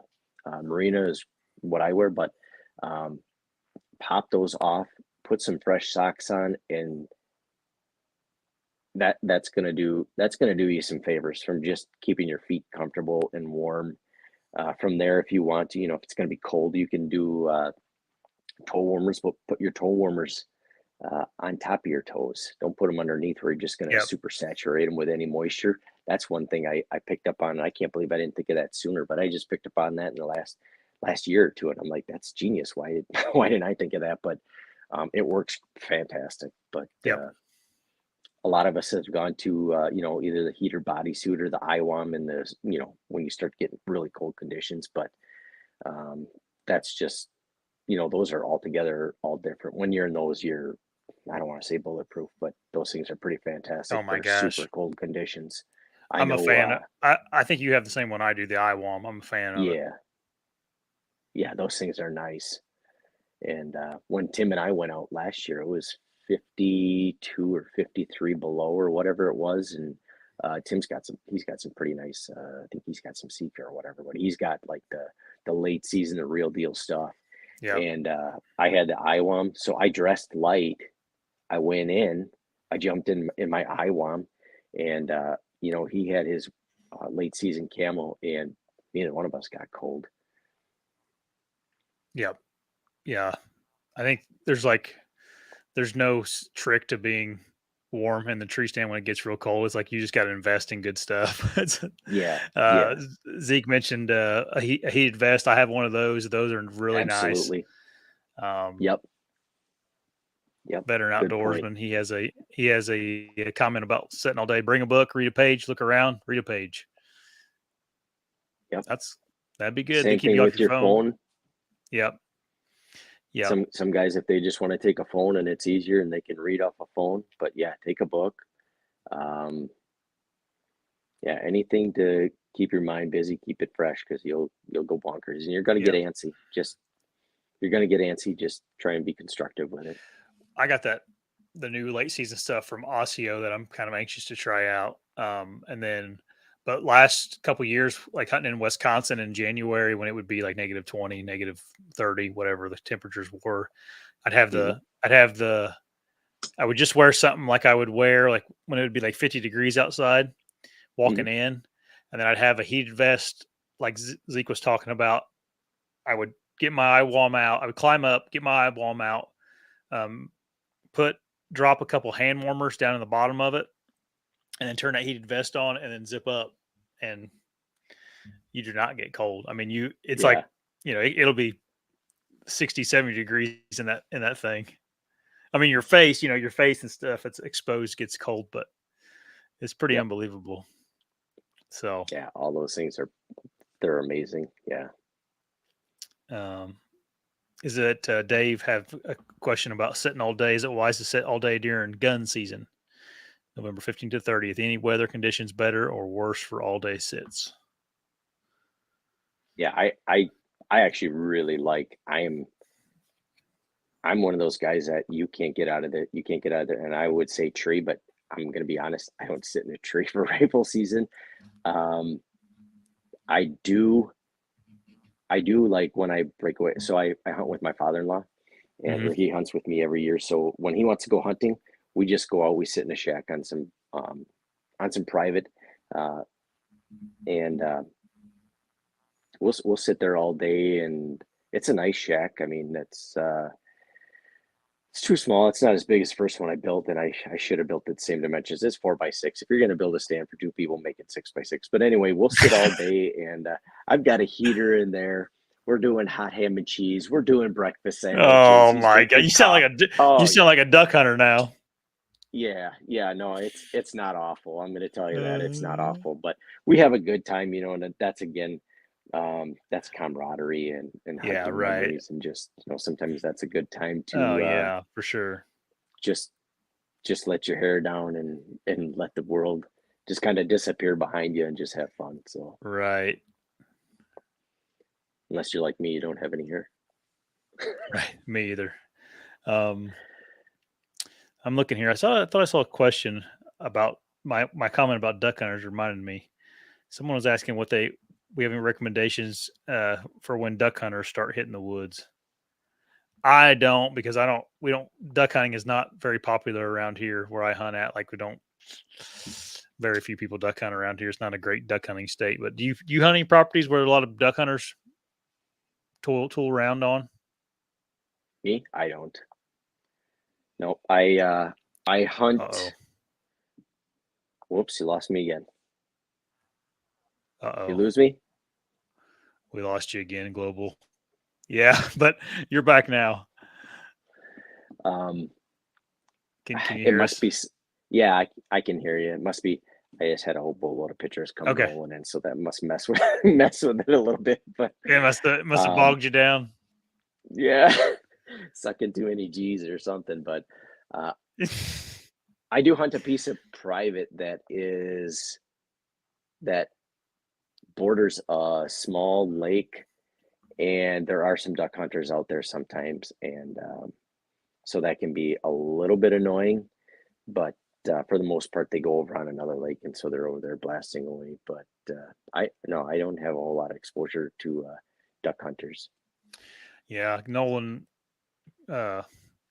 merino is what I wear. But um, pop those off, put some fresh socks on, and that's gonna do you some favors from just keeping your feet comfortable and warm. From there, if you want to, if it's gonna be cold, you can do toe warmers, but put your toe warmers on top of your toes. Don't put them underneath where you're just going to Yep. super saturate them with any moisture. That's one thing I picked up on. And I can't believe I didn't think of that sooner, but I just picked up on that in the last year or two, and I'm like, that's genius. Why didn't I think of that? But it works fantastic. But Yep. a lot of us have gone to either the heater bodysuit or the IWAM in the when you start getting really cold conditions. But um, that's just those are altogether all different. When you're in those, I don't want to say bulletproof, but those things are pretty fantastic Oh my for super gosh. cold conditions. I I'm a know, fan. I think you have the same one I do, the IWAM. I'm a fan of it. yeah, yeah, those things are nice. And when Tim and I went out last year, it was 52 or 53 below or whatever it was. And he's got some pretty nice, I think he's got some Seeker or whatever, but he's got like the late season, the real deal stuff. Yep. And I had the IWAM, so I dressed light. I went in, I jumped in my IWAM, and he had his late season camo, and neither one of us got cold. Yep. Yeah. I think there's no trick to being warm in the tree stand when it gets real cold. It's like you just got to invest in good stuff. Yeah, uh, yeah, Zeke mentioned a heated vest. I have one of those. Those are really nice. absolutely. Um, Yep, yep. Veteran Good point. outdoorsman. He has a comment about sitting all day. Bring a book, read a page, look around, read a page. Yep. That'd be good to Same keep thing you off with your your phone. phone. Yep. Yep. Some guys, if they just want to take a phone and it's easier and they can read off a phone, but yeah, take a book. Um, yeah, anything to keep your mind busy, keep it fresh, because you'll go bonkers and you're gonna get Yep. antsy. You're gonna get antsy. Just try and be constructive with it. I got the new late season stuff from ASIO that I'm kind of anxious to try out. And then, but last couple years, like hunting in Wisconsin in January when it would be like -20, -30, whatever the temperatures were, I'd have Hmm. the, I'd have the, I would just wear something like I would wear like when it would be like 50 degrees outside Hmm. walking in. And then I'd have a heated vest like Zeke was talking about. I would get my eye warm out. I would climb up, get my eye warm out, um, put drop a couple hand warmers down in the bottom of it, and then turn that heated vest on, and then zip up, and you do not get cold. I mean, it's like Yeah, it'll be 60, 70 degrees in that thing. I mean, your face and stuff it's exposed gets cold, but it's pretty yep, unbelievable. So, yeah. All those things they're amazing. Yeah. um, is it Dave have a question about sitting all day? Is it wise to sit all day during gun season? November 15th to 30th. Any weather conditions better or worse for all day sits? Yeah, I actually really like I'm one of those guys that you can't get out of there, and I would say tree, but I'm gonna be honest, I don't sit in a tree for rifle season. Um, I do I do like when I break away. So I hunt with my father-in-law, and Hmm. or he hunts with me every year. So when he wants to go hunting, we just go out, we sit in a shack on some private, uh, and we'll sit there all day, and it's a nice shack. I mean, it's too small. It's not as big as the first one I built, and I should have built it the same dimensions. It's 4x6. If you're going to build a stand for two people, make it 6x6. But anyway, we'll sit all day, and I've got a heater in there. We're doing hot ham and cheese. We're doing breakfast sandwiches. Oh He's my god, drinking coffee. you Oh sound like a duck hunter now. yeah, yeah. No, it's not awful. I'm going to tell you that it's not Uh, awful. But we have a good time, and that's again, that's camaraderie and yeah, hunting right. memories, and just sometimes that's a good time Oh to yeah, for sure. just just let your hair down and let the world just kind of disappear behind you and just have fun. So Right, unless you're like me, you don't have any hair. right. Me either. Um, I'm looking here. I thought I saw a question about my comment about duck hunters reminded me. Someone was asking we have any recommendations for when duck hunters start hitting the woods. I don't, because we don't, duck hunting is not very popular around here where I hunt at. Like, we don't, very few people duck hunt around here. It's not a great duck hunting state. But do you hunt any properties where a lot of duck hunters tool around on? Me, I don't. No, I Uh-oh. hunt. Whoops, you lost me again. You Uh-oh. lose me? We lost you again, Global. Yeah, but you're back now. Um, Can you it hear must us? be. Yeah, I can hear you. It must be. I just had a whole boatload of pictures come Okay. rolling in, so that must mess with mess with it a little bit. But It must have um, bogged you down. yeah, sucking too many G's or something. But uh, I do hunt a piece of private that borders a small lake, and there are some duck hunters out there sometimes, and so that can be a little bit annoying. But for the most part, they go over on another lake, and so they're over there blasting away. But I no, I don't have a whole lot of exposure to duck hunters. Yeah, Nolan. Uh,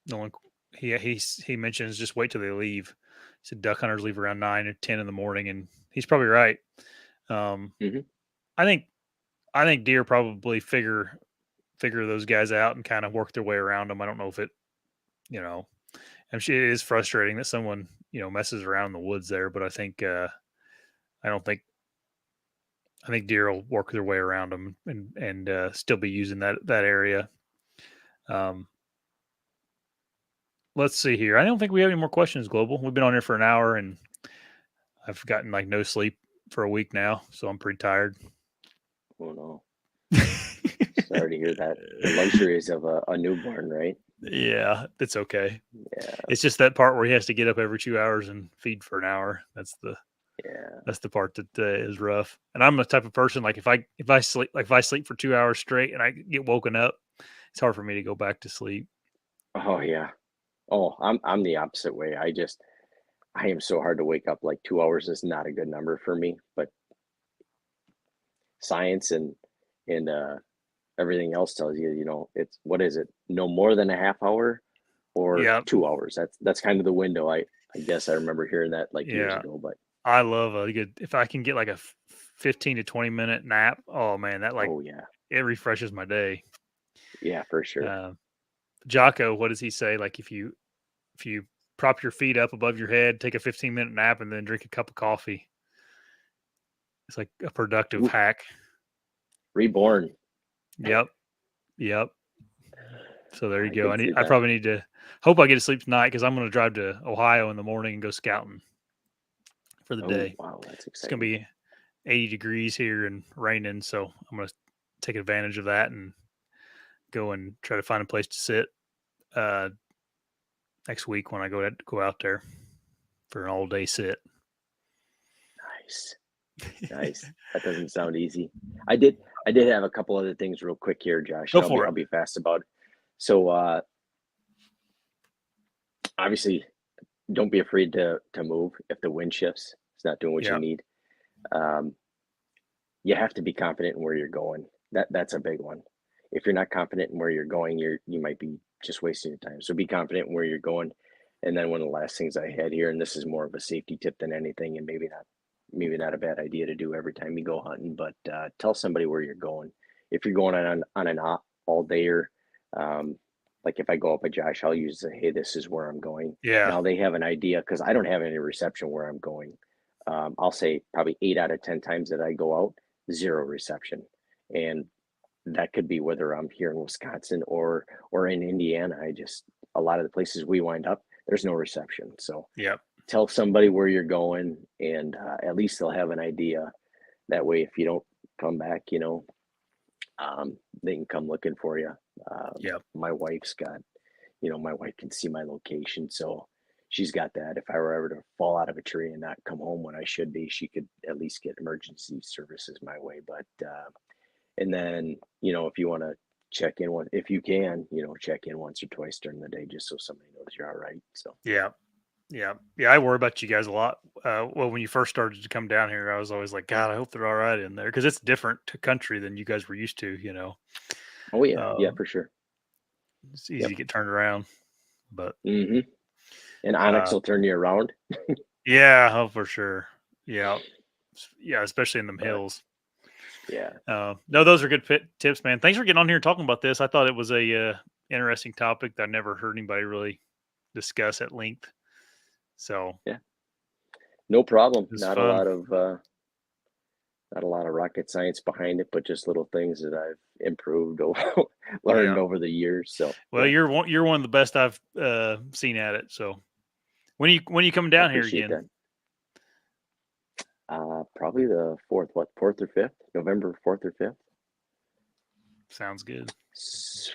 Nolan. He mentions just wait till they leave. He said duck hunters leave around 9 or 10 in the morning, and he's probably right. Um, Hmm. I think I think deer probably figure those guys out and kind of work their way around them. I don't know if it, you know, I'm sure it is frustrating that someone messes around in the woods there, but I don't think I think deer will work their way around them and still be using that area. Um, let's see here. I don't think we have any more questions, Global. We've been on here for an hour and I've gotten like no sleep for a week now, so I'm pretty tired. Oh no, sorry to hear that. The luxuries of a newborn, right? Yeah, it's okay. Yeah, It's just that part where he has to get up every 2 hours and feed for an hour. yeah. That's the part that is rough. And I'm the type of person, like, if I sleep for 2 hours straight and I get woken up, it's hard for me to go back to sleep. Oh yeah. Oh, I'm the opposite way. I am so hard to wake up. Like 2 hours is not a good number for me. But science and everything else tells you, it's what is it? No more than a half hour or Yeah, 2 hours. That's kind of the window. I guess I remember hearing that like years yeah. ago. But I love a good, if I can get like a 15 to 20 minute nap. Oh man, that like oh yeah, it refreshes my day. yeah, for sure. Uh, Jocko, what does he say? Like, if you prop your feet up above your head, take a 15-minute nap, and then drink a cup of coffee, it's like a productive Ooh, hack. reborn. Yep, yep. So there you I go. could see I that. probably need to hope I get to sleep tonight because I'm going to drive to Ohio in the morning and go scouting for the Oh day. wow, that's It's going to exciting. be 80 degrees here and raining, so I'm going to take advantage of that and go and try to find a place to sit uh, next week when I go out there for an all day sit. Nice, nice. That doesn't sound easy. I did have a couple other things real quick here, Josh, Go and for I'll it. be fast about it. So obviously, don't be afraid to move if the wind shifts. It's not doing what you Yeah, need. Um, you have to be confident in where you're going. That's a big one. If you're not confident in where you're going, you might be just wasting your time. So be confident in where you're going. And then one of the last things I had here, and this is more of a safety tip than anything, and maybe not a bad idea to do every time you go hunting, but tell somebody where you're going. If you're going on an all dayer, um, like if I go up with Josh, I'll use the hey, this is where I'm going. yeah, Now they have an idea because I don't have any reception where I'm going. I'll say probably 8 out of 10 times that I go out, zero reception. And that could be whether I'm here in Wisconsin or in Indiana. A lot of the places we wind up, there's no reception. So yeah, tell somebody where you're going, and at least they'll have an idea. That way, if you don't come back, they can come looking for you. yeah, My wife's got, my wife can see my location, so she's got that. If I were ever to fall out of a tree and not come home when I should be, she could at least get emergency services my way. But and then, if you want to check in if you can, check in once or twice during the day just so somebody knows you're all right. So, yeah, yeah, yeah. I worry about you guys a lot. well, when you first started to come down here, I was always like, God, I hope they're all right in there because it's different to country than you guys were used to. Oh yeah, Uh, yeah, for sure. it's easy Yep. to get turned around, but Hmm. And Onyx uh, will turn you around. yeah, oh, for sure. Yeah, yeah, especially in them But hills. yeah, No, those are good tips, man. Thanks for getting on here and talking about this. I thought it was a interesting topic that I never heard anybody really discuss at length. So yeah, no problem. it was fun. Not a lot of rocket science behind it, but just little things that I've improved over, learned Yeah. over the years. So Well, yeah, you're one of the best I've seen at it. So when you coming I down here appreciate again? that. Probably the fourth or fifth, November 4th or 5th. Sounds good.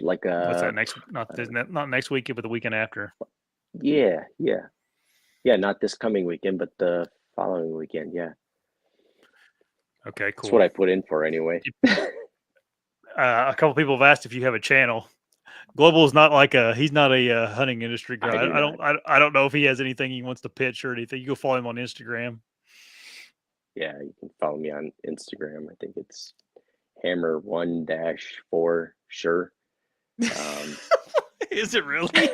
Like What's that next? I don't know. Not next week, but the weekend after. Yeah, yeah, yeah. Not this coming weekend, but the following weekend. Yeah, Okay, that's what cool. I put in for anyway. A couple people have asked if you have a channel. Global is not like he's not a hunting industry I guy. do not. I don't know if he has anything he wants to pitch or anything. You go follow him on Instagram. Yeah, you can follow me on Instagram. I think it's hammer1-4 sure. Is it really?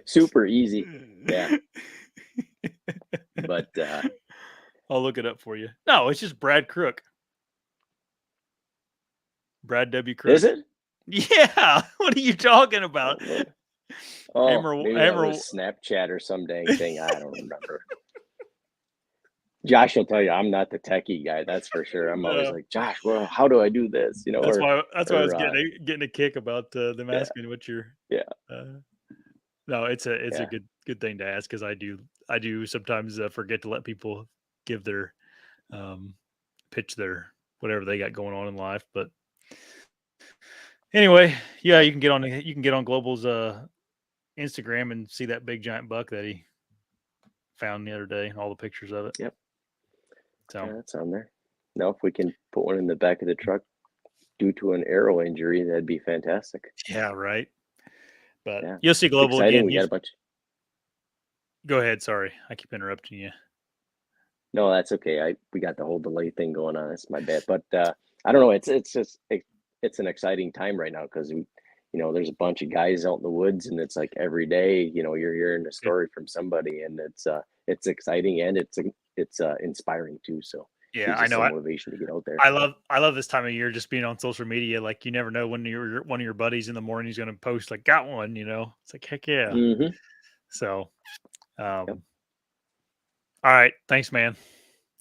Super easy. Yeah, but I'll look it up for you. No, it's just Brad Crook. Brad W. is Crook. it? Yeah. What are you talking Oh about? Lord. Oh, Hammer maybe that Hammer was Snapchat or some dang thing. I don't remember. Josh will tell you I'm not the techie guy, that's for sure. I'm always No. like, Josh, well, how do I do this? That's why I was Or getting a kick about them yeah, asking what your yeah, uh no, it's a yeah. good thing to ask because I do sometimes forget to let people give their um pitch their whatever they got going on in life. But anyway, yeah, Yep, you can get on Global's Instagram and see that big giant buck that he found the other day and all the pictures of it. yep. So Yeah, that's on there. Now, if we can put one in the back of the truck due to an arrow injury, that'd be fantastic. yeah, right. But Yeah, you'll see it's Global exciting. again. We You got a bunch. go ahead. Sorry, I keep interrupting you. No, that's okay. We got the whole delay thing going on. That's my bad. But I don't know. It's just it's an exciting time right now because there's a bunch of guys out in the woods, and it's like every day, you're hearing a It, story from somebody, and it's exciting and it's inspiring too. So yeah, gives I us know. some motivation to get out there. I love this time of year just being on social media. Like you never know when one of your buddies in the morning is going to post like got one. It's like heck yeah. Hmm. So Yep. all right, thanks, man.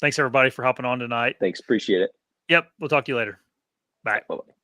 Thanks everybody for hopping on tonight. Thanks. Appreciate it. Yep, we'll talk to you later. Bye. Bye bye.